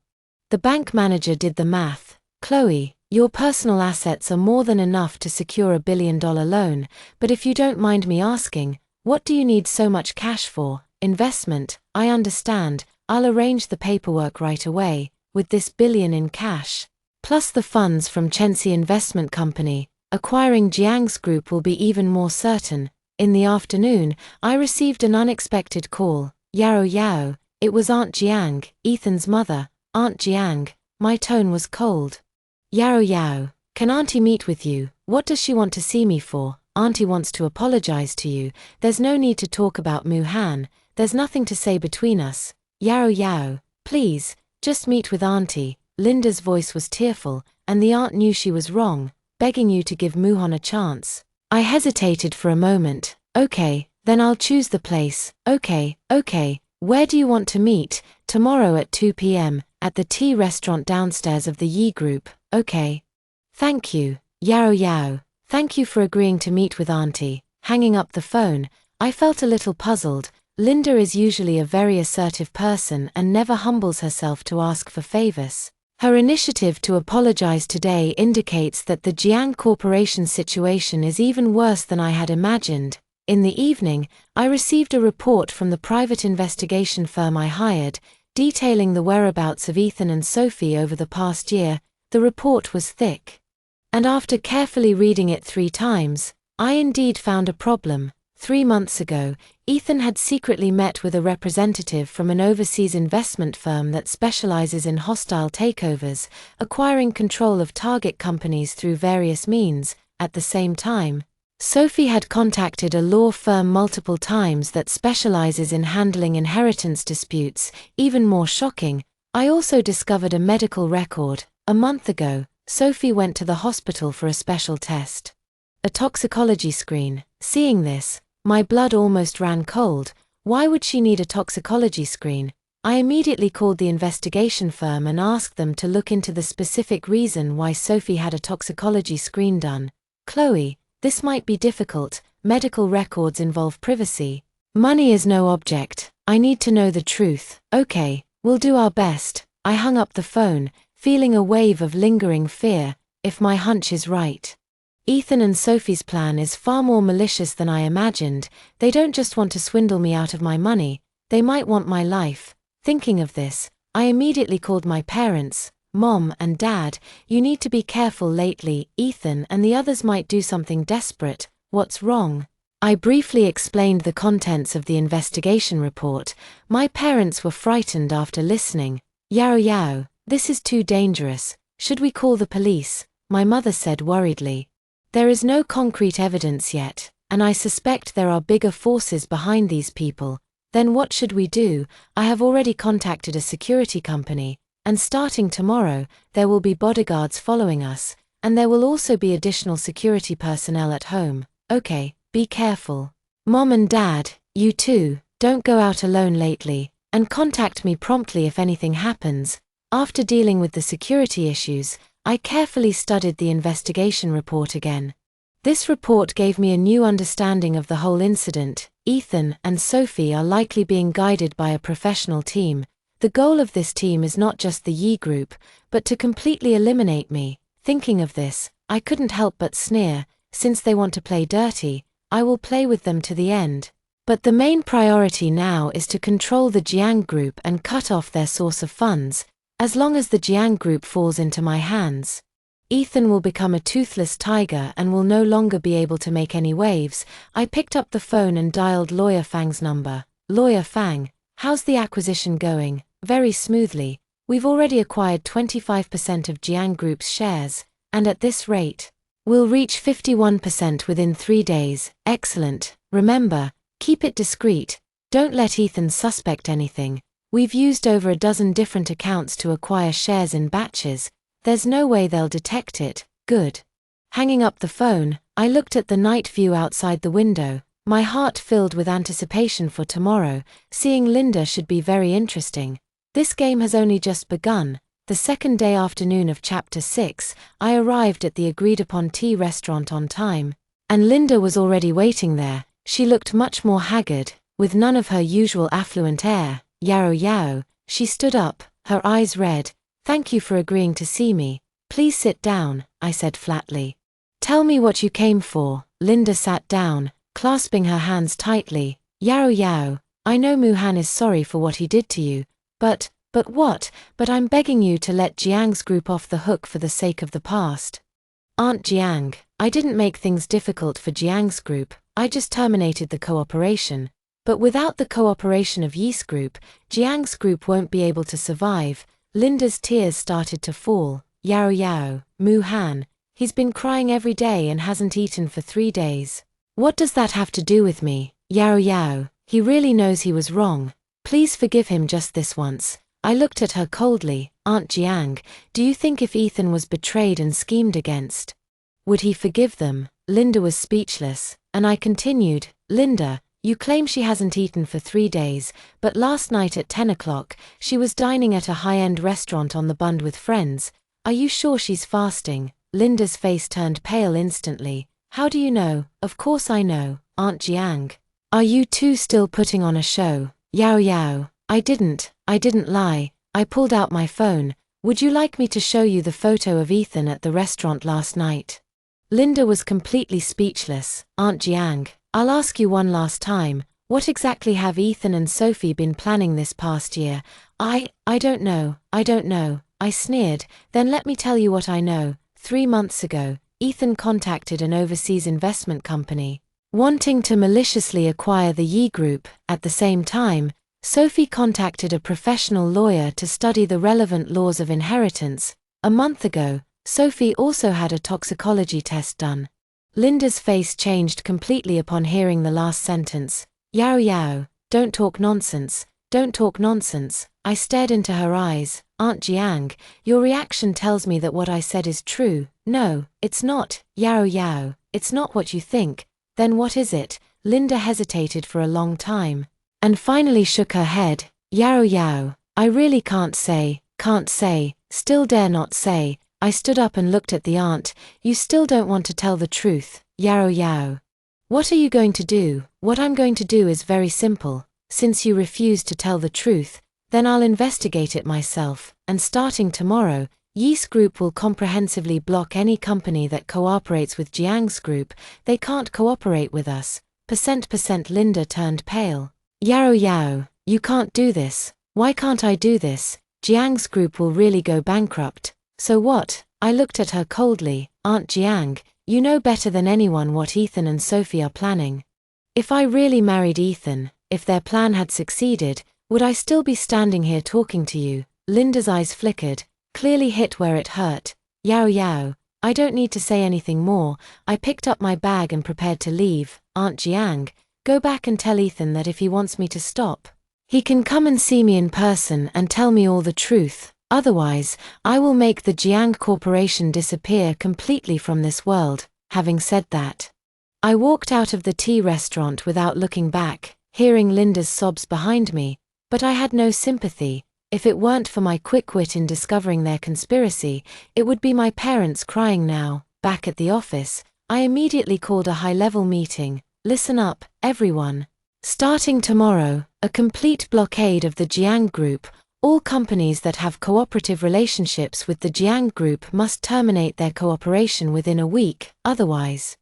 The bank manager did the math. Chloe, your personal assets are more than enough to secure a $1 billion loan, but if you don't mind me asking, what do you need so much cash for? Investment, I understand. I'll arrange the paperwork right away. With this $1 billion in cash, plus the funds from Chenxi Investment Company, acquiring Jiang's group will be even more certain. In the afternoon, I received an unexpected call. Yao Yao, it was Aunt Jiang, Ethan's mother. Aunt Jiang, my tone was cold. Yao Yao, can Auntie meet with you? What does she want to see me for? Auntie wants to apologize to you. There's no need to talk about Muhan. There's nothing to say between us. Yao Yao, please, just meet with Auntie. Linda's voice was tearful, and the aunt knew she was wrong, begging you to give Muhan a chance. I hesitated for a moment. Okay, then I'll choose the place. Okay. Where do you want to meet? Tomorrow at 2 p.m, at the tea restaurant downstairs of the Yi Group. Okay. Thank you, Yao Yao. Thank you for agreeing to meet with Auntie. Hanging up the phone, I felt a little puzzled. Linda is usually a very assertive person and never humbles herself to ask for favors. Her initiative to apologize today indicates that the Jiang Corporation situation is even worse than I had imagined. In the evening, I received a report from the private investigation firm I hired, detailing the whereabouts of Ethan and Sophie over the past year. The report was thick, and after carefully reading it 3 times, I indeed found a problem. 3 months ago, Ethan had secretly met with a representative from an overseas investment firm that specializes in hostile takeovers, acquiring control of target companies through various means. At the same time, Sophie had contacted a law firm multiple times that specializes in handling inheritance disputes. Even more shocking, I also discovered a medical record. A month ago, Sophie went to the hospital for a special test, a toxicology screen. Seeing this, my blood almost ran cold. Why would she need a toxicology screen? I immediately called the investigation firm and asked them to look into the specific reason why Sophie had a toxicology screen done. Chloe, this might be difficult. Medical records involve privacy. Money is no object. I need to know the truth. Okay, we'll do our best. I hung up the phone, feeling a wave of lingering fear. If my hunch is right, Ethan and Sophie's plan is far more malicious than I imagined. They don't just want to swindle me out of my money, they might want my life. Thinking of this, I immediately called my parents. Mom and Dad, you need to be careful lately. Ethan and the others might do something desperate. What's wrong? I briefly explained the contents of the investigation report. My parents were frightened after listening. Yao Yao, this is too dangerous. Should we call the police? My mother said worriedly. There is no concrete evidence yet, and I suspect there are bigger forces behind these people. Then what should we do? I have already contacted a security company, and starting tomorrow, there will be bodyguards following us, and there will also be additional security personnel at home. Okay, be careful. Mom and Dad, you too, don't go out alone lately, and contact me promptly if anything happens. After dealing with the security issues, I carefully studied the investigation report again. This report gave me a new understanding of the whole incident. Ethan and Sophie are likely being guided by a professional team. The goal of this team is not just the Yi group, but to completely eliminate me. Thinking of this, I couldn't help but sneer. Since they want to play dirty, I will play with them to the end. But the main priority now is to control the Jiang group and cut off their source of funds. As long as the Jiang group falls into my hands, Ethan will become a toothless tiger and will no longer be able to make any waves. I picked up the phone and dialed Lawyer Fang's number. Lawyer Fang, how's the acquisition going? Very smoothly. We've already acquired 25% of Jiang Group's shares, and at this rate, we'll reach 51% within 3 days. Excellent. Remember, keep it discreet. Don't let Ethan suspect anything. We've used over a dozen different accounts to acquire shares in batches. There's no way they'll detect it. Good. Hanging up the phone, I looked at the night view outside the window, my heart filled with anticipation for tomorrow. Seeing Linda should be very interesting. This game has only just begun. The second day afternoon of Chapter 6, I arrived at the agreed-upon tea restaurant on time, and Linda was already waiting there. She looked much more haggard, with none of her usual affluent air. Yao Yao, she stood up, her eyes red. Thank you for agreeing to see me. Please sit down, I said flatly. Tell me what you came for. Linda sat down, clasping her hands tightly. Yao Yao, I know Muhan is sorry for what he did to you, but what? But I'm begging you to let Jiang's group off the hook for the sake of the past. Aunt Jiang, I didn't make things difficult for Jiang's group, I just terminated the cooperation. But without the cooperation of Yi's group, Jiang's group won't be able to survive. Linda's tears started to fall. Yao Yao, Muhan, he's been crying every day and hasn't eaten for 3 days. What does that have to do with me? Yao Yao, he really knows he was wrong. Please forgive him just this once. I looked at her coldly. Aunt Jiang, do you think if Ethan was betrayed and schemed against, would he forgive them? Linda was speechless, and I continued, Linda, you claim she hasn't eaten for 3 days, but last night at 10 o'clock, she was dining at a high-end restaurant on the Bund with friends. Are you sure she's fasting? Linda's face turned pale instantly. How do you know? Of course I know, Aunt Jiang. Are you two still putting on a show? Yao Yao, I didn't lie. I pulled out my phone. Would you like me to show you the photo of Ethan at the restaurant last night? Linda was completely speechless. Aunt Jiang, I'll ask you one last time, what exactly have Ethan and Sophie been planning this past year? I don't know, I sneered. Then let me tell you what I know. 3 months ago, Ethan contacted an overseas investment company, wanting to maliciously acquire the Yi Group. At the same time, Sophie contacted a professional lawyer to study the relevant laws of inheritance. A month ago, Sophie also had a toxicology test done. Linda's face changed completely upon hearing the last sentence. Yao Yao, don't talk nonsense, don't talk nonsense. I stared into her eyes. Aunt Jiang, your reaction tells me that what I said is true. No, it's not. Yao Yao, it's not what you think. Then what is it? Linda hesitated for a long time, and finally shook her head. Yao Yao, I really can't say, still dare not say. I stood up and looked at the aunt. You still don't want to tell the truth, Yao Yao. What are you going to do? What I'm going to do is very simple. Since you refuse to tell the truth, then I'll investigate it myself, and starting tomorrow, Yi's group will comprehensively block any company that cooperates with Jiang's group. They can't cooperate with us. %. Linda turned pale. Yao Yao, you can't do this. Why can't I do this? Jiang's group will really go bankrupt. So what? I looked at her coldly. Aunt Jiang, you know better than anyone what Ethan and Sophie are planning. If I really married Ethan, if their plan had succeeded, would I still be standing here talking to you? Linda's eyes flickered, clearly hit where it hurt. Yao Yao, I don't need to say anything more. I picked up my bag and prepared to leave. Aunt Jiang, go back and tell Ethan that if he wants me to stop, he can come and see me in person and tell me all the truth. Otherwise, I will make the Jiang Corporation disappear completely from this world. Having said that, I walked out of the tea restaurant without looking back, hearing Linda's sobs behind me, but I had no sympathy. If it weren't for my quick wit in discovering their conspiracy, it would be my parents crying now. Back at the office, I immediately called a high-level meeting. Listen up, everyone. Starting tomorrow, a complete blockade of the Jiang Group. All companies that have cooperative relationships with the Jiang Group must terminate their cooperation within a week, otherwise.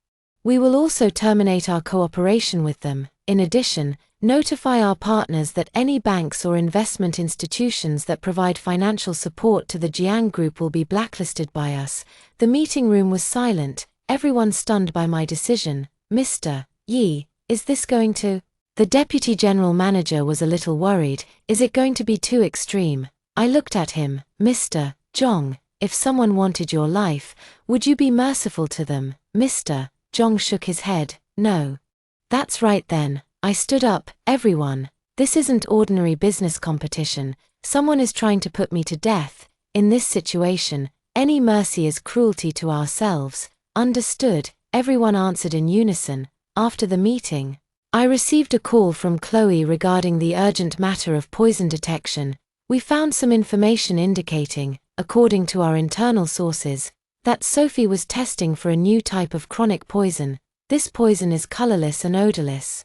We will also terminate our cooperation with them. In addition, notify our partners that any banks or investment institutions that provide financial support to the Jiang Group will be blacklisted by us. The meeting room was silent, everyone stunned by my decision. Mr. Yi, is this going to? The deputy general manager was a little worried. Is it going to be too extreme? I looked at him. Mr. Zhong, if someone wanted your life, would you be merciful to them? Mr. Zhong shook his head. No. That's right then. I stood up. Everyone. This isn't ordinary business competition. Someone is trying to put me to death. In this situation, any mercy is cruelty to ourselves. Understood, everyone answered in unison. After the meeting, I received a call from Chloe regarding the urgent matter of poison detection. We found some information indicating, according to our internal sources, that Sophie was testing for a new type of chronic poison. This poison is colorless and odorless,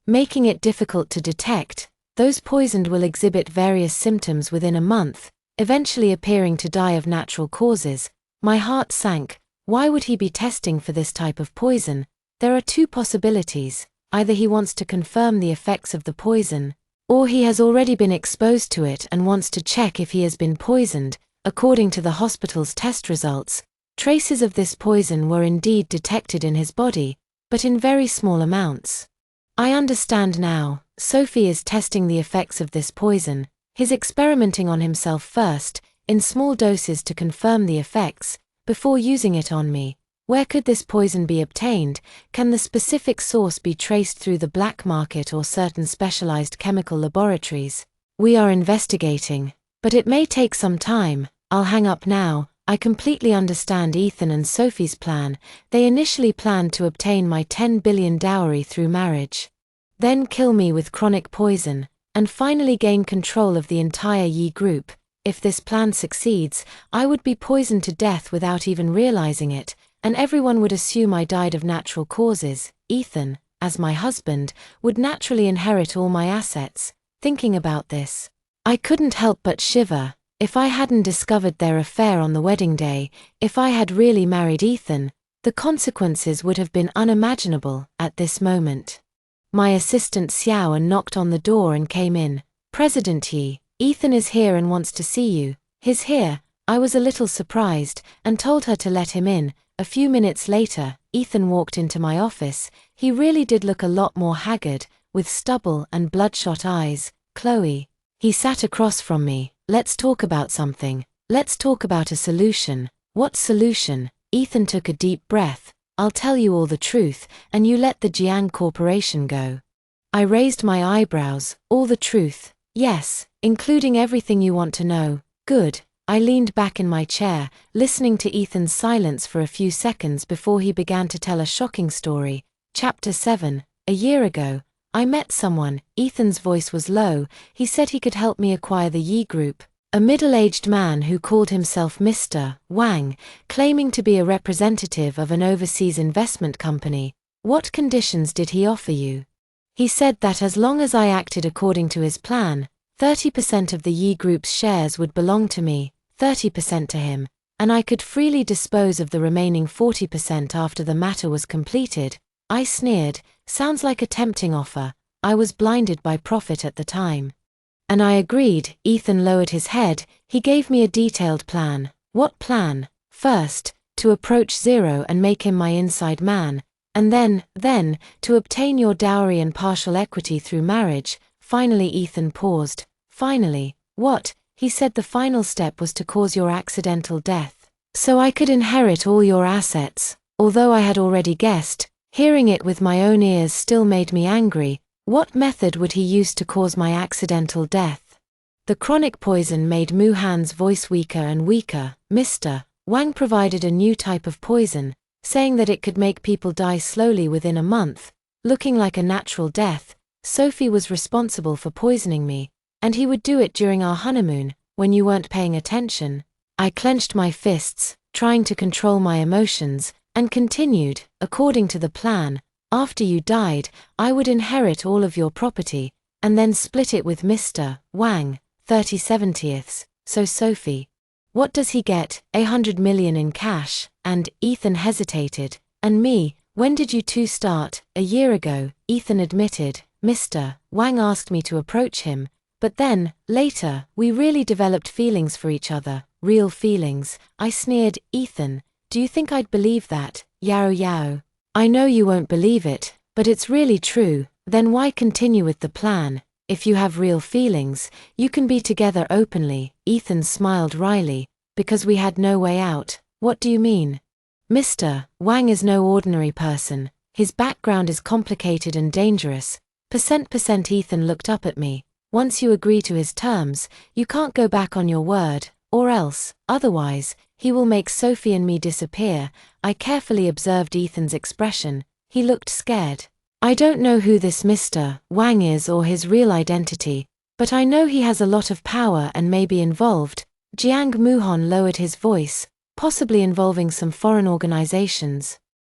making it difficult to detect. Those poisoned will exhibit various symptoms within a month, eventually appearing to die of natural causes. My heart sank. Why would he be testing for this type of poison? There are two possibilities. Either he wants to confirm the effects of the poison, or he has already been exposed to it and wants to check if he has been poisoned. According to the hospital's test results, traces of this poison were indeed detected in his body, but in very small amounts. I understand now. Sophie is testing the effects of this poison. He's experimenting on himself first, in small doses to confirm the effects, before using it on me. Where could this poison be obtained? Can the specific source be traced through the black market or certain specialized chemical laboratories? We are investigating, but it may take some time. I'll hang up now. I completely understand Ethan and Sophie's plan. They initially planned to obtain my 10 billion dowry through marriage, then kill me with chronic poison, and finally gain control of the entire Yi Group. If this plan succeeds, I would be poisoned to death without even realizing it, and everyone would assume I died of natural causes. Ethan, as my husband, would naturally inherit all my assets. Thinking about this, I couldn't help but shiver. If I hadn't discovered their affair on the wedding day, if I had really married Ethan, the consequences would have been unimaginable at this moment. My assistant Xiao knocked on the door and came in. President Yi, Ethan is here and wants to see you. He's here. I was a little surprised, and told her to let him in. A few minutes later, Ethan walked into my office. He really did look a lot more haggard, with stubble and bloodshot eyes. Chloe. He sat across from me. Let's talk about something. Let's talk about a solution. What solution? Ethan took a deep breath. I'll tell you all the truth, and you let the Jiang Corporation go. I raised my eyebrows. All the truth? Yes, including everything you want to know. Good. I leaned back in my chair, listening to Ethan's silence for a few seconds before he began to tell a shocking story. Chapter 7. A year ago, I met someone. Ethan's voice was low. He said he could help me acquire the Yi Group. A middle-aged man who called himself Mr. Wang, claiming to be a representative of an overseas investment company. What conditions did he offer you? He said that as long as I acted according to his plan, 30% of the Yi Group's shares would belong to me, 30% to him, and I could freely dispose of the remaining 40% after the matter was completed. I sneered. Sounds like a tempting offer. I was blinded by profit at the time. And I agreed. Ethan lowered his head. He gave me a detailed plan. What plan? First, to approach Zero and make him my inside man, and then, to obtain your dowry and partial equity through marriage. Finally Ethan paused. Finally, what? He said the final step was to cause your accidental death, so I could inherit all your assets. Although I had already guessed, hearing it with my own ears still made me angry. What method would he use to cause my accidental death? The chronic poison made Mu-Han's voice weaker and weaker. Mr. Wang provided a new type of poison, saying that it could make people die slowly within a month, looking like a natural death. Sophie was responsible for poisoning me. And he would do it during our honeymoon, when you weren't paying attention. I clenched my fists, trying to control my emotions, and continued, according to the plan, after you died, I would inherit all of your property, and then split it with Mr. Wang, 30/70ths, so Sophie. What does he get? 100 million in cash, and, Ethan hesitated, and me, when did you two start? A year ago, Ethan admitted. Mr. Wang asked me to approach him, but then, later, we really developed feelings for each other, real feelings. I sneered. Ethan, do you think I'd believe that? Yao yao. I know you won't believe it, but it's really true. Then why continue with the plan? If you have real feelings, you can be together openly. Ethan smiled wryly. Because we had no way out. What do you mean? Mr. Wang is no ordinary person. His background is complicated and dangerous. %. Ethan looked up at me. Once you agree to his terms, you can't go back on your word, or else, otherwise, he will make Sophie and me disappear. I carefully observed Ethan's expression. He looked scared. I don't know who this Mr. Wang is or his real identity, but I know he has a lot of power and may be involved. Jiang Muhon lowered his voice, possibly involving some foreign organizations.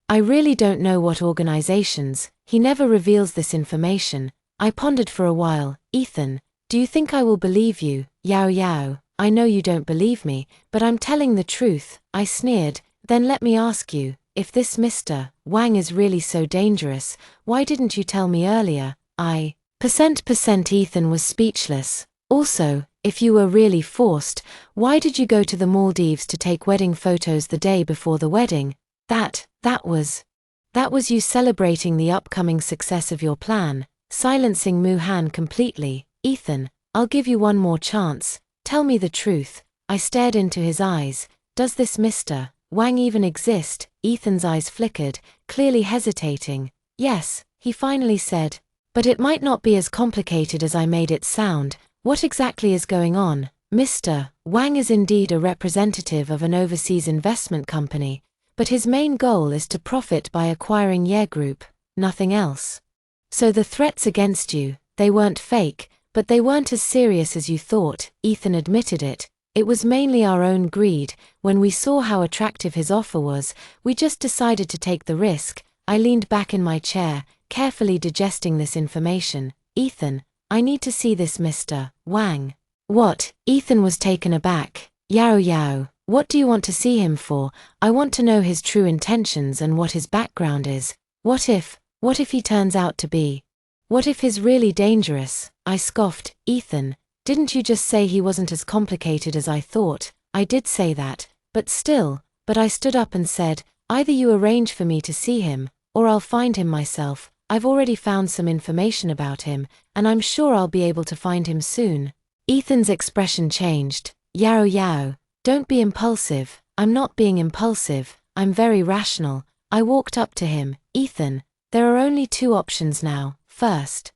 I really don't know what organizations. He never reveals this information. I pondered for a while. Ethan, do you think I will believe you? Yao yao. I know you don't believe me, but I'm telling the truth. I sneered. Then let me ask you, if this Mr. Wang is really so dangerous, why didn't you tell me earlier? %. Ethan was speechless. Also, if you were really forced, why did you go to the Maldives to take wedding photos the day before the wedding? That was you celebrating the upcoming success of your plan, silencing Mu-han completely. Ethan, I'll give you one more chance. Tell me the truth. I stared into his eyes. Does this Mr. Wang even exist? Ethan's eyes flickered, clearly hesitating. Yes, he finally said. But it might not be as complicated as I made it sound. What exactly is going on? Mr. Wang is indeed a representative of an overseas investment company, but his main goal is to profit by acquiring Ye Group, nothing else. So the threats against you, they weren't fake, but they weren't as serious as you thought. Ethan admitted it. It was mainly our own greed. When we saw how attractive his offer was, we just decided to take the risk. I leaned back in my chair, carefully digesting this information. Ethan, I need to see this Mr. Wang. What? Ethan was taken aback. Yao yao. What do you want to see him for? I want to know his true intentions and what his background is. What if he turns out to be? What if he's really dangerous? I scoffed. Ethan, didn't you just say he wasn't as complicated as I thought? I did say that, but I stood up and said, either you arrange for me to see him, or I'll find him myself. I've already found some information about him, and I'm sure I'll be able to find him soon. Ethan's expression changed. Yao yao. Don't be impulsive. I'm not being impulsive. I'm very rational. I walked up to him. Ethan, there are only two options now. First,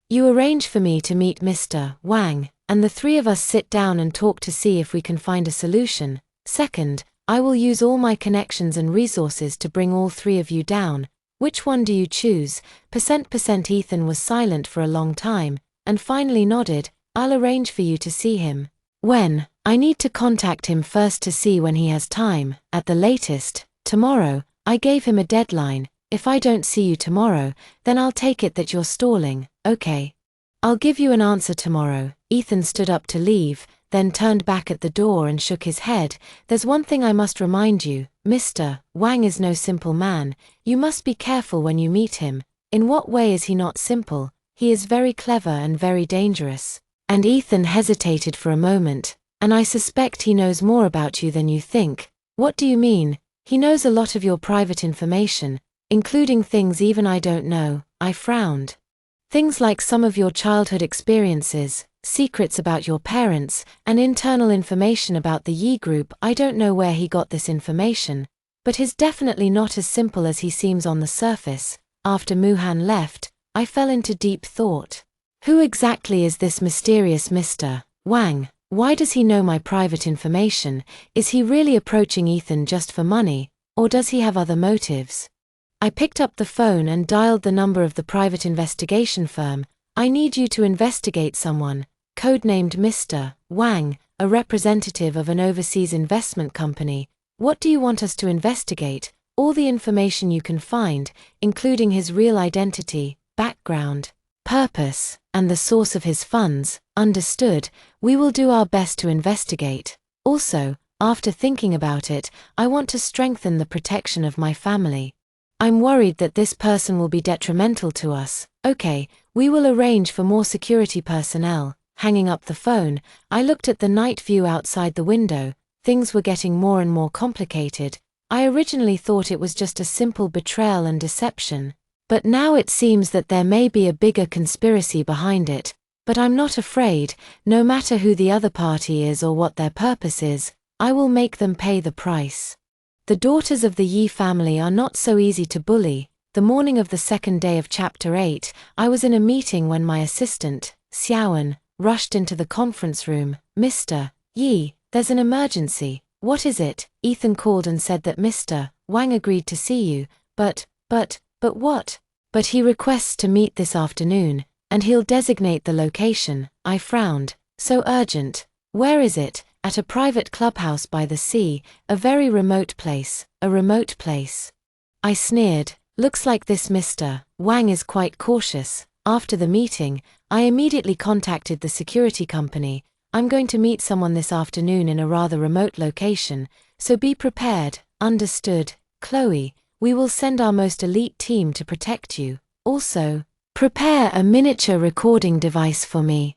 you arrange for me to meet Mr. Wang, and the three of us sit down and talk to see if we can find a solution. Second, I will use all my connections and resources to bring all three of you down. Which one do you choose? %. Ethan was silent for a long time, and finally nodded. I'll arrange for you to see him. When? I need to contact him first to see when he has time. At the latest, tomorrow. I gave him a deadline. If I don't see you tomorrow, then I'll take it that you're stalling. Okay. I'll give you an answer tomorrow. Ethan stood up to leave, then turned back at the door and shook his head. There's one thing I must remind you. Mr. Wang is no simple man. You must be careful when you meet him. In what way is he not simple? He is very clever and very dangerous. And Ethan hesitated for a moment. And I suspect he knows more about you than you think. What do you mean? He knows a lot of your private information, including things even I don't know. I frowned. Things like some of your childhood experiences, secrets about your parents, and internal information about the Yi Group. I don't know where he got this information, but he's definitely not as simple as he seems on the surface. After Mu-han left, I fell into deep thought. Who exactly is this mysterious Mr. Wang? Why does he know my private information? Is he really approaching Ethan just for money, or does he have other motives? I picked up the phone and dialed the number of the private investigation firm. I need you to investigate someone. codenamed Mr. Wang, a representative of an overseas investment company. What do you want us to investigate? All the information you can find, including his real identity, background, purpose, and the source of his funds. Understood. We will do our best to investigate. Also, after thinking about it, I want to strengthen the protection of my family. I'm worried that this person will be detrimental to us. Okay, we will arrange for more security personnel. Hanging up the phone, I looked at the night view outside the window. Things were getting more and more complicated. I originally thought it was just a simple betrayal and deception, but now it seems that there may be a bigger conspiracy behind it. But I'm not afraid. No matter who the other party is or what their purpose is, I will make them pay the price. The daughters of the Yi family are not so easy to bully. The morning of the second day of Chapter 8, I was in a meeting when my assistant, Xiaoan, rushed into the conference room. Mr. Yi, there's an emergency. What is it? Ethan called and said that Mr. Wang agreed to see you, but what? But he requests to meet this afternoon, and he'll designate the location. I frowned. So urgent. Where is it? At a private clubhouse by the sea, a very remote place. A remote place. I sneered. Looks like this Mr. Wang is quite cautious. After the meeting, I immediately contacted the security company. I'm going to meet someone this afternoon in a rather remote location, so be prepared. Understood. Chloe, we will send our most elite team to protect you. Also, prepare a miniature recording device for me.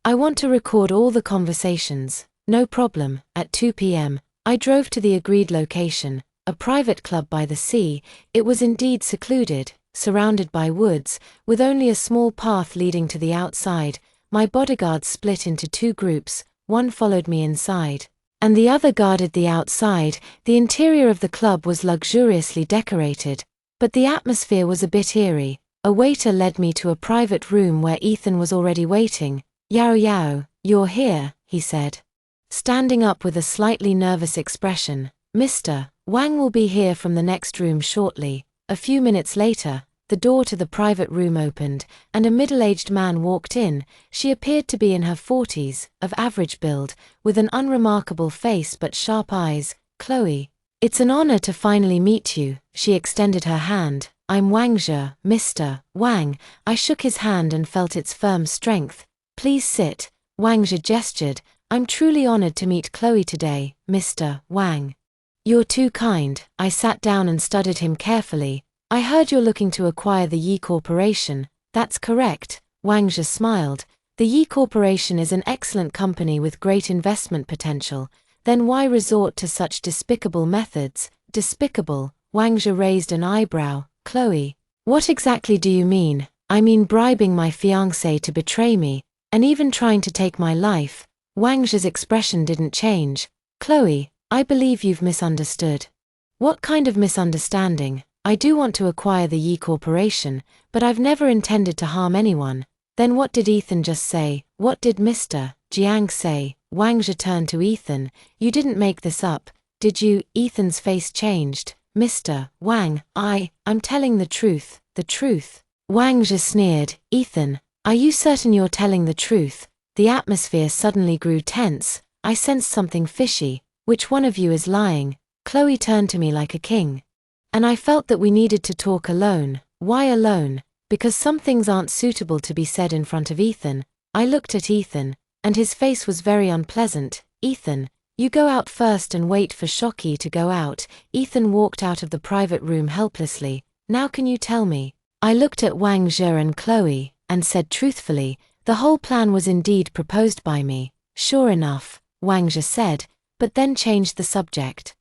I want to record all the conversations. No problem. At 2 p.m., I drove to the agreed location, a private club by the sea. It was indeed secluded, surrounded by woods, with only a small path leading to the outside. My bodyguards split into two groups. One followed me inside, and the other guarded the outside. The interior of the club was luxuriously decorated, but the atmosphere was a bit eerie. A waiter led me to a private room where Ethan was already waiting. Yao Yao, you're here, he said, standing up with a slightly nervous expression. Mr. Wang will be here from the next room shortly. A few minutes later, the door to the private room opened, and a middle-aged man walked in. She appeared to be in her 40s, of average build, with an unremarkable face but sharp eyes. Chloe, it's an honor to finally meet you. She extended her hand. I'm Wang Zhe, Mr. Wang. I shook his hand and felt its firm strength. Please sit. Wang Zhe gestured. I'm truly honored to meet Chloe today, Mr. Wang. You're too kind. I sat down and studied him carefully. I heard you're looking to acquire the Yi Corporation. That's correct. Wang Zhe smiled. The Yi Corporation is an excellent company with great investment potential. Then why resort to such despicable methods? Despicable? Wang Zhe raised an eyebrow. Chloe, what exactly do you mean? I mean bribing my fiancé to betray me, and even trying to take my life. Wang Zhe's expression didn't change. Chloe, I believe you've misunderstood. What kind of misunderstanding? I do want to acquire the Yi Corporation, but I've never intended to harm anyone. Then what did Ethan just say? What did Mr. Jiang say? Wang Zhe turned to Ethan. You didn't make this up, did you? Ethan's face changed. Mr. Wang, I'm telling the truth. The truth? Wang Zhe sneered. Ethan, are you certain you're telling the truth? The atmosphere suddenly grew tense. I sensed something fishy. Which one of you is lying? Chloe turned to me like a king. And I felt that we needed to talk alone. Why alone? Because some things aren't suitable to be said in front of Ethan. I looked at Ethan, and his face was very unpleasant. Ethan, you go out first and wait for Shoki to go out. Ethan walked out of the private room helplessly. Now can you tell me? I looked at Wang Zhe and Chloe, and said truthfully, the whole plan was indeed proposed by me. Sure enough, Wang Zhe said, but then changed the subject.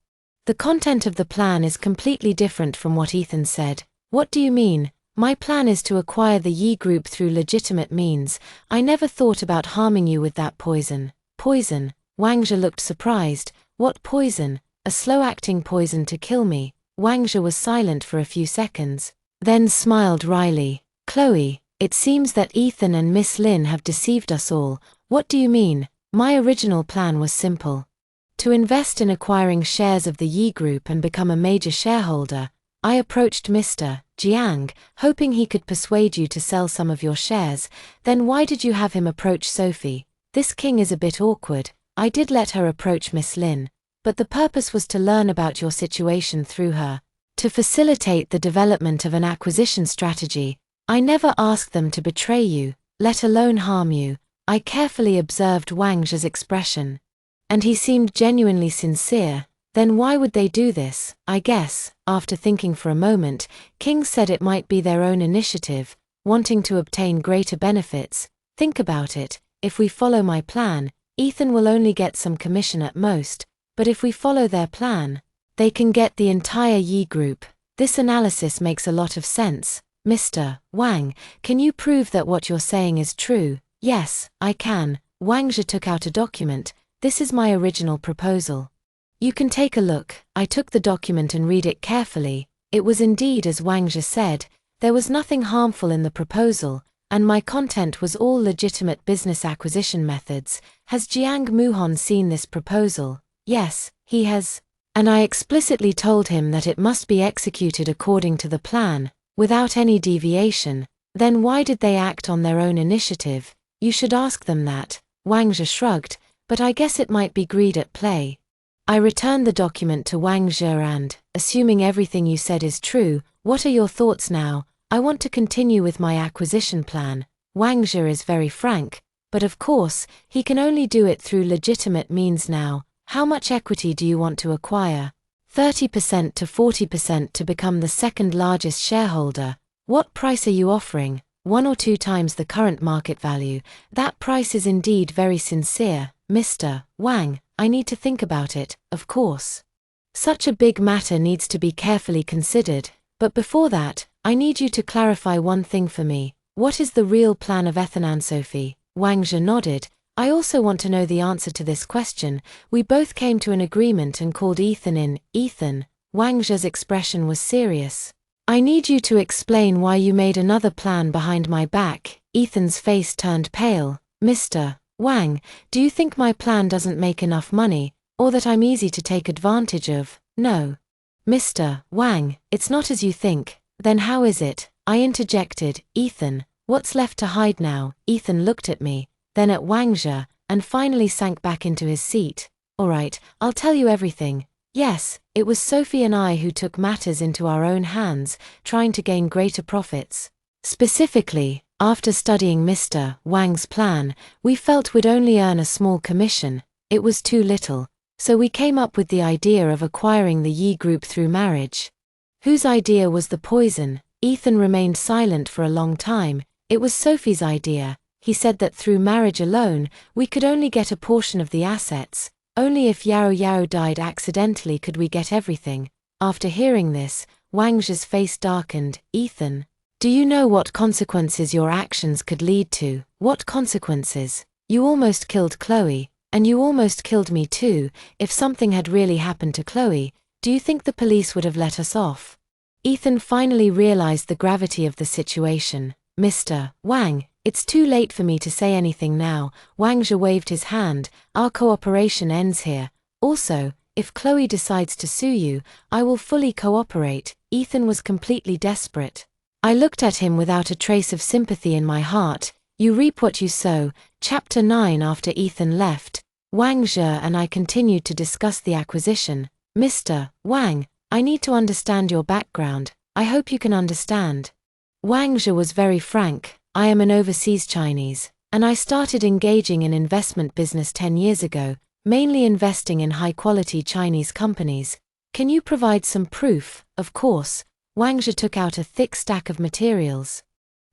The content of the plan is completely different from what Ethan said. What do you mean? My plan is to acquire the Yi Group through legitimate means. I never thought about harming you with that poison. Poison? Wang Zhe looked surprised. What poison? A slow-acting poison to kill me. Wang Zhe was silent for a few seconds, then smiled wryly. Chloe, it seems that Ethan and Miss Lin have deceived us all. What do you mean? My original plan was simple. To invest in acquiring shares of the Yi Group and become a major shareholder. I approached Mr. Jiang, hoping he could persuade you to sell some of your shares. Then why did you have him approach Sophie? This king is a bit awkward. I did let her approach Miss Lin, but the purpose was to learn about your situation through her, to facilitate the development of an acquisition strategy. I never asked them to betray you, let alone harm you. I carefully observed Wang Zhe's expression, and he seemed genuinely sincere. Then why would they do this? I guess, after thinking for a moment, King said it might be their own initiative, wanting to obtain greater benefits. Think about it, if we follow my plan, Ethan will only get some commission at most, but if we follow their plan, they can get the entire Yi group. This analysis makes a lot of sense. Mr. Wang, can you prove that what you're saying is true? Yes, I can. Wang Zhe took out a document. This is my original proposal. You can take a look. I took the document and read it carefully. It was indeed as Wang Zhe said. There was nothing harmful in the proposal, and my content was all legitimate business acquisition methods. Has Jiang Muhon seen this proposal? Yes, he has. And I explicitly told him that it must be executed according to the plan, without any deviation. Then why did they act on their own initiative? You should ask them that. Wang Zhe shrugged, but I guess it might be greed at play. I returned the document to Wang Zhe and, assuming everything you said is true, what are your thoughts now? I want to continue with my acquisition plan. Wang Zhe is very frank, but of course, he can only do it through legitimate means now. How much equity do you want to acquire? 30% to 40% to become the second largest shareholder. What price are you offering? 1 or 2 times the current market value. That price is indeed very sincere. Mr. Wang, I need to think about it, of course. Such a big matter needs to be carefully considered, but before that, I need you to clarify one thing for me. What is the real plan of Ethanan, Sophie? Wang Zhe nodded. I also want to know the answer to this question. We both came to an agreement and called Ethan in. Ethan, Wang Zhe's expression was serious. I need you to explain why you made another plan behind my back. Ethan's face turned pale. Mr. Wang, do you think my plan doesn't make enough money, or that I'm easy to take advantage of? No. Mr. Wang, it's not as you think. Then how is it? I interjected. Ethan, what's left to hide now? Ethan looked at me, then at Wang Zhe, and finally sank back into his seat. All right, I'll tell you everything. Yes, it was Sophie and I who took matters into our own hands, trying to gain greater profits. Specifically, after studying Mr. Wang's plan, we felt we'd only earn a small commission. It was too little, so we came up with the idea of acquiring the Yi group through marriage. Whose idea was the poison? Ethan remained silent for a long time. It was Sophie's idea. He said that through marriage alone, we could only get a portion of the assets. Only if Yao Yao died accidentally could we get everything. After hearing this, Wang Zhe's face darkened. Ethan, do you know what consequences your actions could lead to? What consequences? You almost killed Chloe, and you almost killed me too. If something had really happened to Chloe, do you think the police would have let us off? Ethan finally realized the gravity of the situation. Mr. Wang, it's too late for me to say anything now. Wang Zhe waved his hand. Our cooperation ends here. Also, if Chloe decides to sue you, I will fully cooperate. Ethan was completely desperate. I looked at him without a trace of sympathy in my heart. You reap what you sow. Chapter 9. After Ethan left, Wang Zhe and I continued to discuss the acquisition. Mr. Wang, I need to understand your background. I hope you can understand. Wang Zhe was very frank. I am an overseas Chinese, and I started engaging in investment business 10 years ago, mainly investing in high-quality Chinese companies. Can you provide some proof? Of course. Wang Zhe took out a thick stack of materials.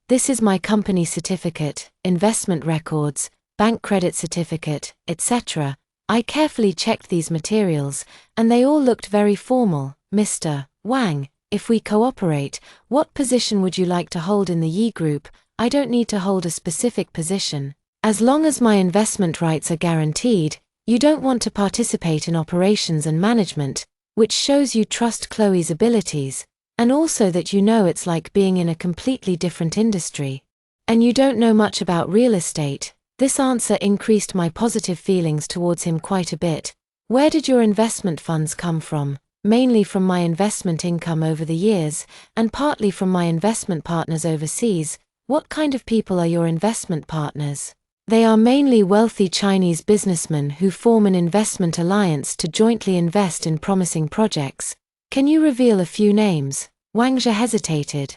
This is my company certificate, investment records, bank credit certificate, etc. I carefully checked these materials, and they all looked very formal. Mr. Wang, if we cooperate, what position would you like to hold in the Yi group? I don't need to hold a specific position. As long as my investment rights are guaranteed, you don't want to participate in operations and management, which shows you trust Chloe's abilities, and also that you know it's like being in a completely different industry. And you don't know much about real estate. This answer increased my positive feelings towards him quite a bit. Where did your investment funds come from? Mainly from my investment income over the years, and partly from my investment partners overseas. What kind of people are your investment partners? They are mainly wealthy Chinese businessmen who form an investment alliance to jointly invest in promising projects. Can you reveal a few names? Wang Zhe hesitated.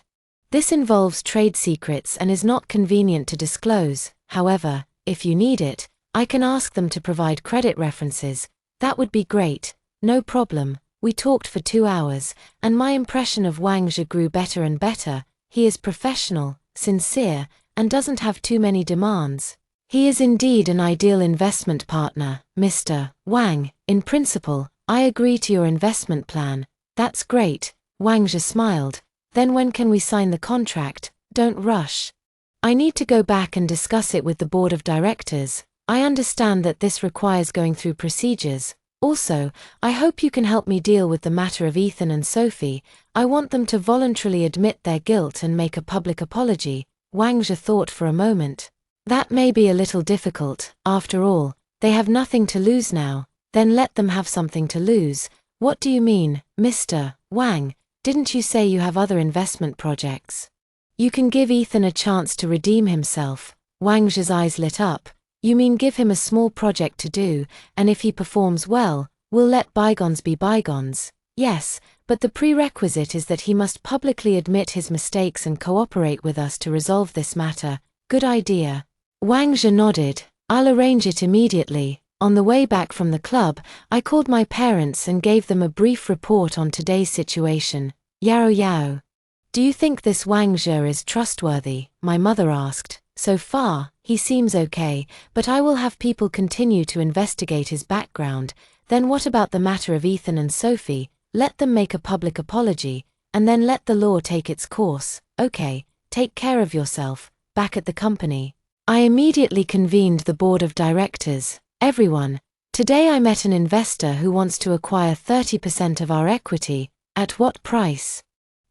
This involves trade secrets and is not convenient to disclose. However, if you need it, I can ask them to provide credit references. That would be great. No problem. We talked for 2 hours, and my impression of Wang Zhe grew better and better. He is professional, sincere, and doesn't have too many demands. He is indeed an ideal investment partner, Mr. Wang. In principle, I agree to your investment plan. That's great. Wang Zhe smiled. Then when can we sign the contract? Don't rush. I need to go back and discuss it with the board of directors. I understand that this requires going through procedures. Also, I hope you can help me deal with the matter of Ethan and Sophie. I want them to voluntarily admit their guilt and make a public apology. Wang Zhe thought for a moment. That may be a little difficult. After all, they have nothing to lose now. Then let them have something to lose. What do you mean, Mr. Wang? Didn't you say you have other investment projects? You can give Ethan a chance to redeem himself. Wang Zhe's eyes lit up. You mean give him a small project to do, and if he performs well, we'll let bygones be bygones. Yes, but the prerequisite is that he must publicly admit his mistakes and cooperate with us to resolve this matter. Good idea. Wang Zhe nodded. I'll arrange it immediately. On the way back from the club, I called my parents and gave them a brief report on today's situation. Yao Yao. Do you think this Wang Zhe is trustworthy? My mother asked. So far, he seems okay, but I will have people continue to investigate his background. Then what about the matter of Ethan and Sophie? Let them make a public apology, and then let the law take its course. Okay, take care of yourself. Back at the company, I immediately convened the board of directors. Everyone, today I met an investor who wants to acquire 30% of our equity. At what price?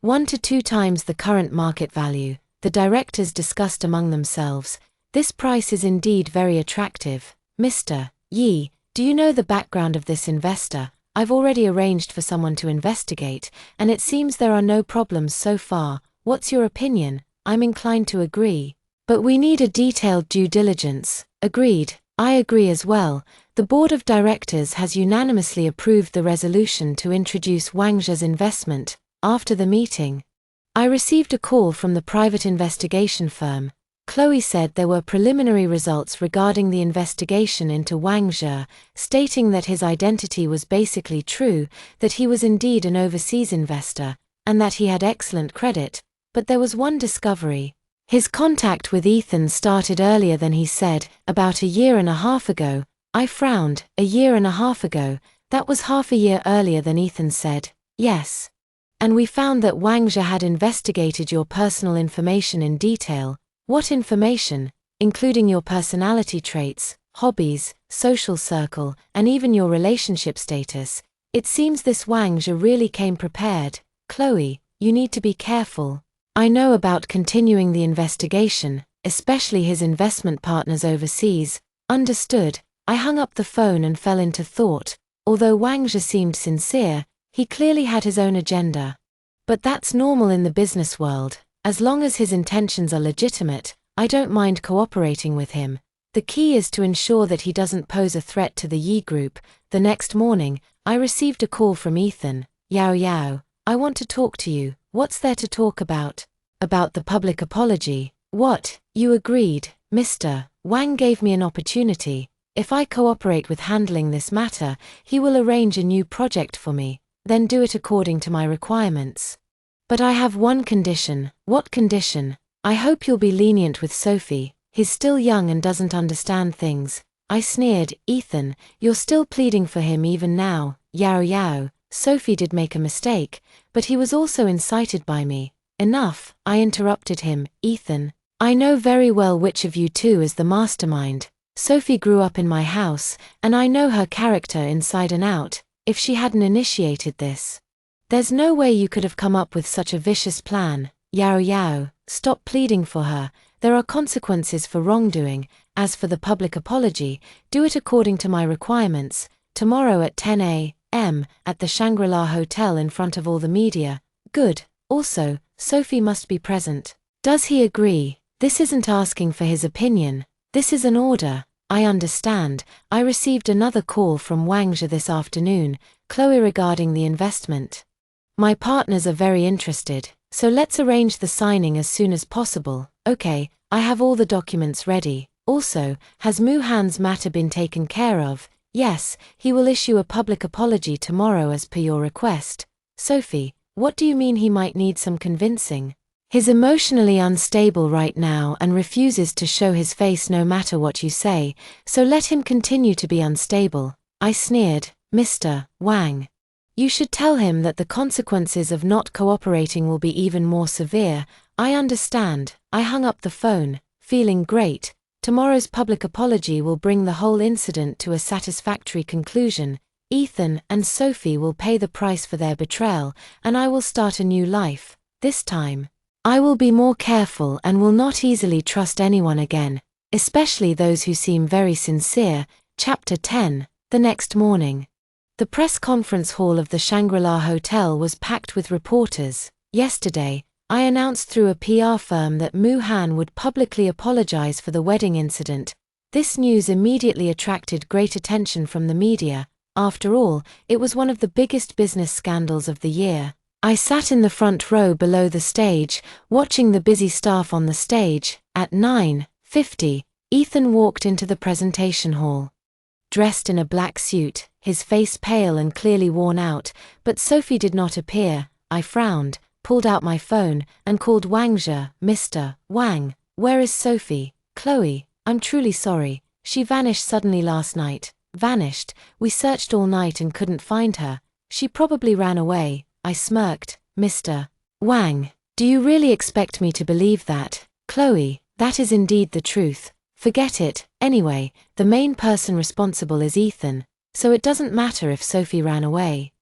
1 to 2 times the current market value. The directors discussed among themselves. This price is indeed very attractive. Mr. Yi, do you know the background of this investor? I've already arranged for someone to investigate, and it seems there are no problems so far. What's your opinion? I'm inclined to agree. But we need a detailed due diligence. Agreed. I agree as well. The board of directors has unanimously approved the resolution to introduce Wang Zhe's investment. After the meeting, I received a call from the private investigation firm. Chloe said there were preliminary results regarding the investigation into Wang Zhe, stating that his identity was basically true, that he was indeed an overseas investor, and that he had excellent credit. But there was one discovery. His contact with Ethan started earlier than he said, about 1.5 years ago. I frowned. 1.5 years ago, that was half a year earlier than Ethan said. Yes. And we found that Wang Zhe had investigated your personal information in detail. What information? Including your personality traits, hobbies, social circle, and even your relationship status. It seems this Wang Zhe really came prepared. Chloe, you need to be careful. I know about continuing the investigation, especially his investment partners overseas. Understood. I hung up the phone and fell into thought. Although Wang Zhe seemed sincere, he clearly had his own agenda. But that's normal in the business world. As long as his intentions are legitimate, I don't mind cooperating with him. The key is to ensure that he doesn't pose a threat to the Yi Group. The next morning, I received a call from Ethan. Yao Yao, I want to talk to you. What's there to talk about? About the public apology. What? You agreed. Mr. Wang gave me an opportunity. If I cooperate with handling this matter, he will arrange a new project for me, then do it according to my requirements. But I have one condition. What condition? I hope you'll be lenient with Sophie. He's still young and doesn't understand things. I sneered. Ethan, you're still pleading for him even now. Yao Yao, Sophie did make a mistake, but he was also incited by me. Enough, I interrupted him. Ethan, I know very well which of you two is the mastermind. Sophie grew up in my house, and I know her character inside and out. If she hadn't initiated this, there's no way you could have come up with such a vicious plan. Yao Yao, stop pleading for her. There are consequences for wrongdoing. As for the public apology, do it according to my requirements. Tomorrow at 10 a.m. at the Shangri-La Hotel in front of all the media. Good. Also, Sophie must be present. Does he agree? This isn't asking for his opinion. This is an order. I understand. I received another call from Wang Zhe this afternoon, Chloe, regarding the investment. My partners are very interested, so let's arrange the signing as soon as possible. Okay, I have all the documents ready. Also, has Mu Han's matter been taken care of? Yes, he will issue a public apology tomorrow as per your request. Sophie, what do you mean he might need some convincing? He's emotionally unstable right now and refuses to show his face no matter what you say, so let him continue to be unstable. I sneered. Mr. Wang. You should tell him that the consequences of not cooperating will be even more severe. I understand. I hung up the phone, feeling great. Tomorrow's public apology will bring the whole incident to a satisfactory conclusion. Ethan and Sophie will pay the price for their betrayal, and I will start a new life. This time, I will be more careful and will not easily trust anyone again, especially those who seem very sincere. Chapter 10. The next morning. The press conference hall of the Shangri-La Hotel was packed with reporters. Yesterday, I announced through a PR firm that Mu Han would publicly apologize for the wedding incident. This news immediately attracted great attention from the media. After all, it was one of the biggest business scandals of the year. I sat in the front row below the stage, watching the busy staff on the stage. At 9:50, Ethan walked into the presentation hall. Dressed in a black suit, his face pale and clearly worn out, but Sophie did not appear. I frowned, pulled out my phone, and called Wang Zhe. Mr. Wang, where is Sophie? Chloe, I'm truly sorry. She vanished suddenly last night. Vanished? We searched all night and couldn't find her. She probably ran away. I smirked. Mr. Wang, do you really expect me to believe that? Chloe, that is indeed the truth. Forget it. Anyway, the main person responsible is Ethan, so it doesn't matter if Sophie ran away.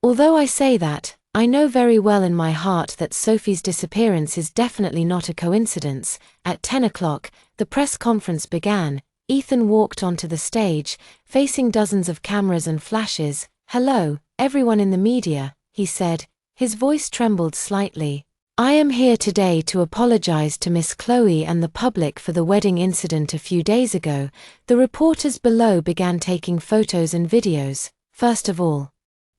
Although I say that, I know very well in my heart that Sophie's disappearance is definitely not a coincidence. At 10 o'clock, the press conference began. Ethan walked onto the stage, facing dozens of cameras and flashes. Hello, everyone in the media, he said. His voice trembled slightly. I am here today to apologize to Miss Chloe and the public for the wedding incident a few days ago. The reporters below began taking photos and videos. First of all,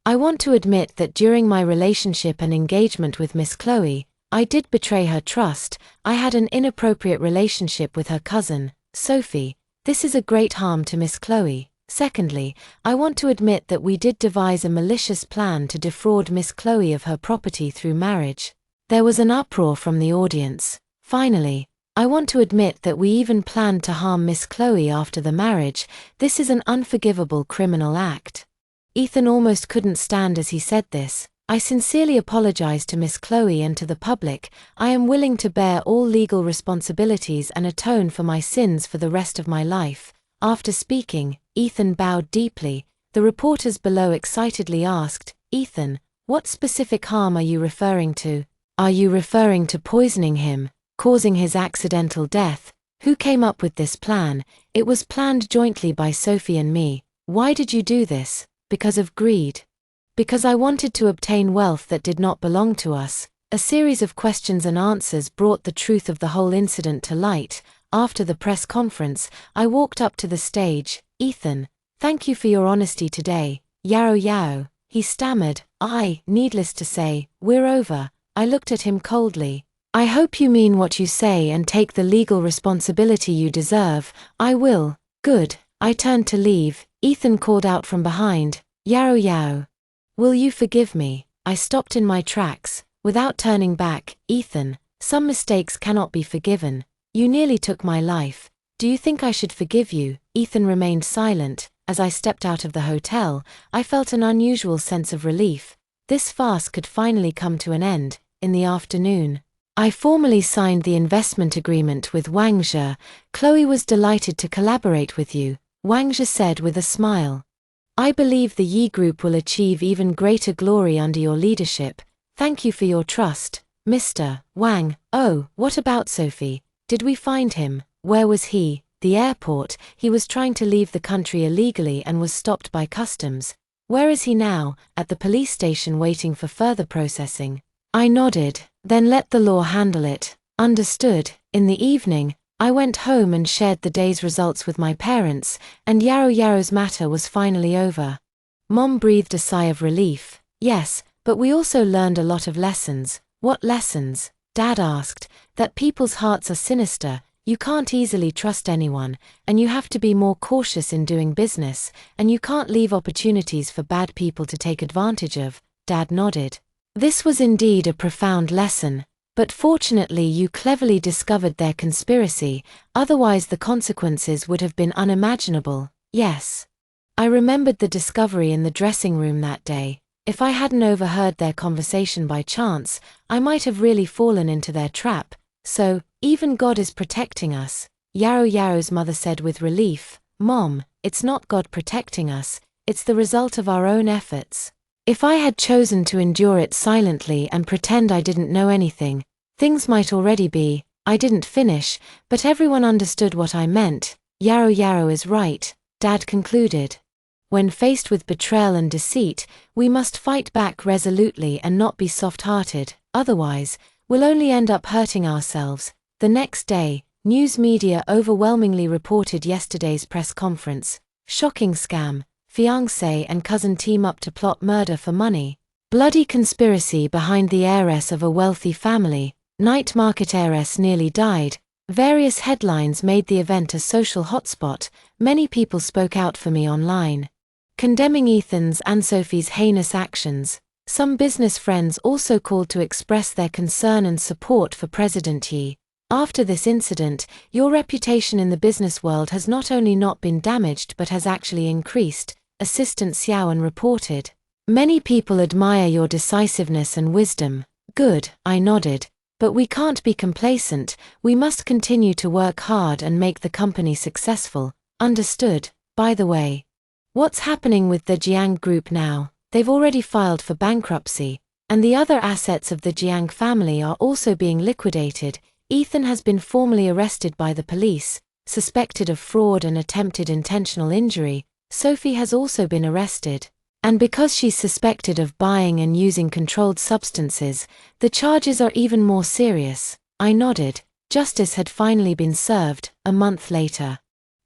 I want to admit that during my relationship and engagement with Miss Chloe, I did betray her trust. I had an inappropriate relationship with her cousin, Sophie. This is a great harm to Miss Chloe. Secondly, I want to admit that we did devise a malicious plan to defraud Miss Chloe of her property through marriage. There was an uproar from the audience. Finally, I want to admit that we even planned to harm Miss Chloe after the marriage. This is an unforgivable criminal act. Ethan almost couldn't stand as he said this. I sincerely apologize to Miss Chloe and to the public. I am willing to bear all legal responsibilities and atone for my sins for the rest of my life. After speaking, Ethan bowed deeply. The reporters below excitedly asked, Ethan, what specific harm are you referring to? Are you referring to poisoning him, causing his accidental death? Who came up with this plan? It was planned jointly by Sophie and me. Why did you do this? Because of greed. Because I wanted to obtain wealth that did not belong to us. A series of questions and answers brought the truth of the whole incident to light. After the press conference, I walked up to the stage. Ethan, thank you for your honesty today. Yao Yao, he stammered. Needless to say, we're over. I looked at him coldly. I hope you mean what you say and take the legal responsibility you deserve. I will. Good. I turned to leave. Ethan called out from behind. Yao Yao. Will you forgive me? I stopped in my tracks. Without turning back, Ethan, some mistakes cannot be forgiven. You nearly took my life. Do you think I should forgive you? Ethan remained silent. As I stepped out of the hotel, I felt an unusual sense of relief. This farce could finally come to an end. In the afternoon, I formally signed the investment agreement with Wang Zhe. Chloe was delighted to collaborate with you, Wang Zhe said with a smile. I believe the Yi Group will achieve even greater glory under your leadership. Thank you for your trust, Mr. Wang. Oh, what about Sophie? Did we find him? Where was he? The airport. He was trying to leave the country illegally and was stopped by customs. Where is he now? At the police station waiting for further processing. I nodded. Then let the law handle it. Understood. In the evening, I went home and shared the day's results with my parents, and Yaro's matter was finally over. Mom breathed a sigh of relief. Yes, but we also learned a lot of lessons. What lessons? Dad asked. That people's hearts are sinister, you can't easily trust anyone, and you have to be more cautious in doing business, and you can't leave opportunities for bad people to take advantage of. Dad nodded. This was indeed a profound lesson, but fortunately you cleverly discovered their conspiracy, otherwise the consequences would have been unimaginable. Yes. I remembered the discovery in the dressing room that day. If I hadn't overheard their conversation by chance, I might have really fallen into their trap. So, even God is protecting us, Yaro's mother said with relief. Mom, it's not God protecting us, it's the result of our own efforts. If I had chosen to endure it silently and pretend I didn't know anything, things might already be. I didn't finish, but everyone understood what I meant. Yaro is right, Dad concluded. When faced with betrayal and deceit, we must fight back resolutely and not be soft-hearted, otherwise, we'll only end up hurting ourselves. The next day, news media overwhelmingly reported yesterday's press conference. Shocking scam, fiancé and cousin team up to plot murder for money. Bloody conspiracy behind the heiress of a wealthy family. Night market heiress nearly died. Various headlines made the event a social hotspot. Many people spoke out for me online, condemning Ethan's and Sophie's heinous actions. Some business friends also called to express their concern and support for President Yi. After this incident, your reputation in the business world has not only not been damaged but has actually increased, Assistant Xiaoan reported. Many people admire your decisiveness and wisdom. Good, I nodded. But we can't be complacent, we must continue to work hard and make the company successful. Understood. By the way, what's happening with the Jiang Group now? They've already filed for bankruptcy, and the other assets of the Jiang family are also being liquidated. Ethan has been formally arrested by the police, suspected of fraud and attempted intentional injury. Sophie has also been arrested. And because she's suspected of buying and using controlled substances, the charges are even more serious. I nodded. Justice had finally been served. A month later,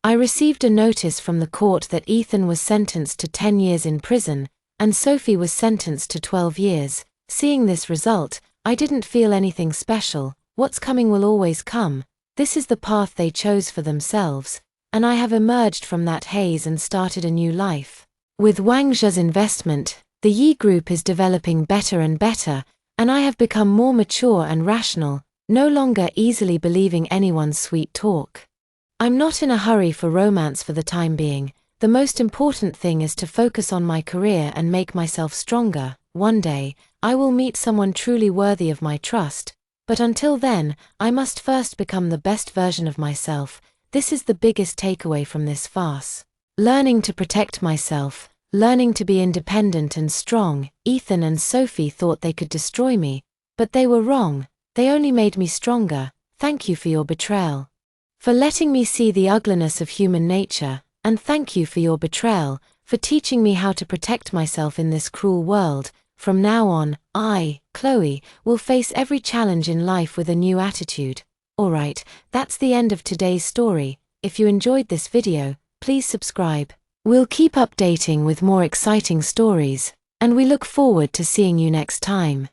I received a notice from the court that Ethan was sentenced to 10 years in prison, and Sophie was sentenced to 12 years. Seeing this result, I didn't feel anything special. What's coming will always come. This is the path they chose for themselves, and I have emerged from that haze and started a new life. With Wang Zhe's investment, the Yi Group is developing better and better, and I have become more mature and rational, no longer easily believing anyone's sweet talk. I'm not in a hurry for romance for the time being. The most important thing is to focus on my career and make myself stronger. One day, I will meet someone truly worthy of my trust, but until then, I must first become the best version of myself. This is the biggest takeaway from this farce. Learning to protect myself, learning to be independent and strong. Ethan and Sophie thought they could destroy me, but they were wrong. They only made me stronger. Thank you for your betrayal. For letting me see the ugliness of human nature, and thank you for your betrayal, for teaching me how to protect myself in this cruel world. From now on, I, Chloe, will face every challenge in life with a new attitude. Alright, that's the end of today's story. If you enjoyed this video, please subscribe. We'll keep updating with more exciting stories, and we look forward to seeing you next time.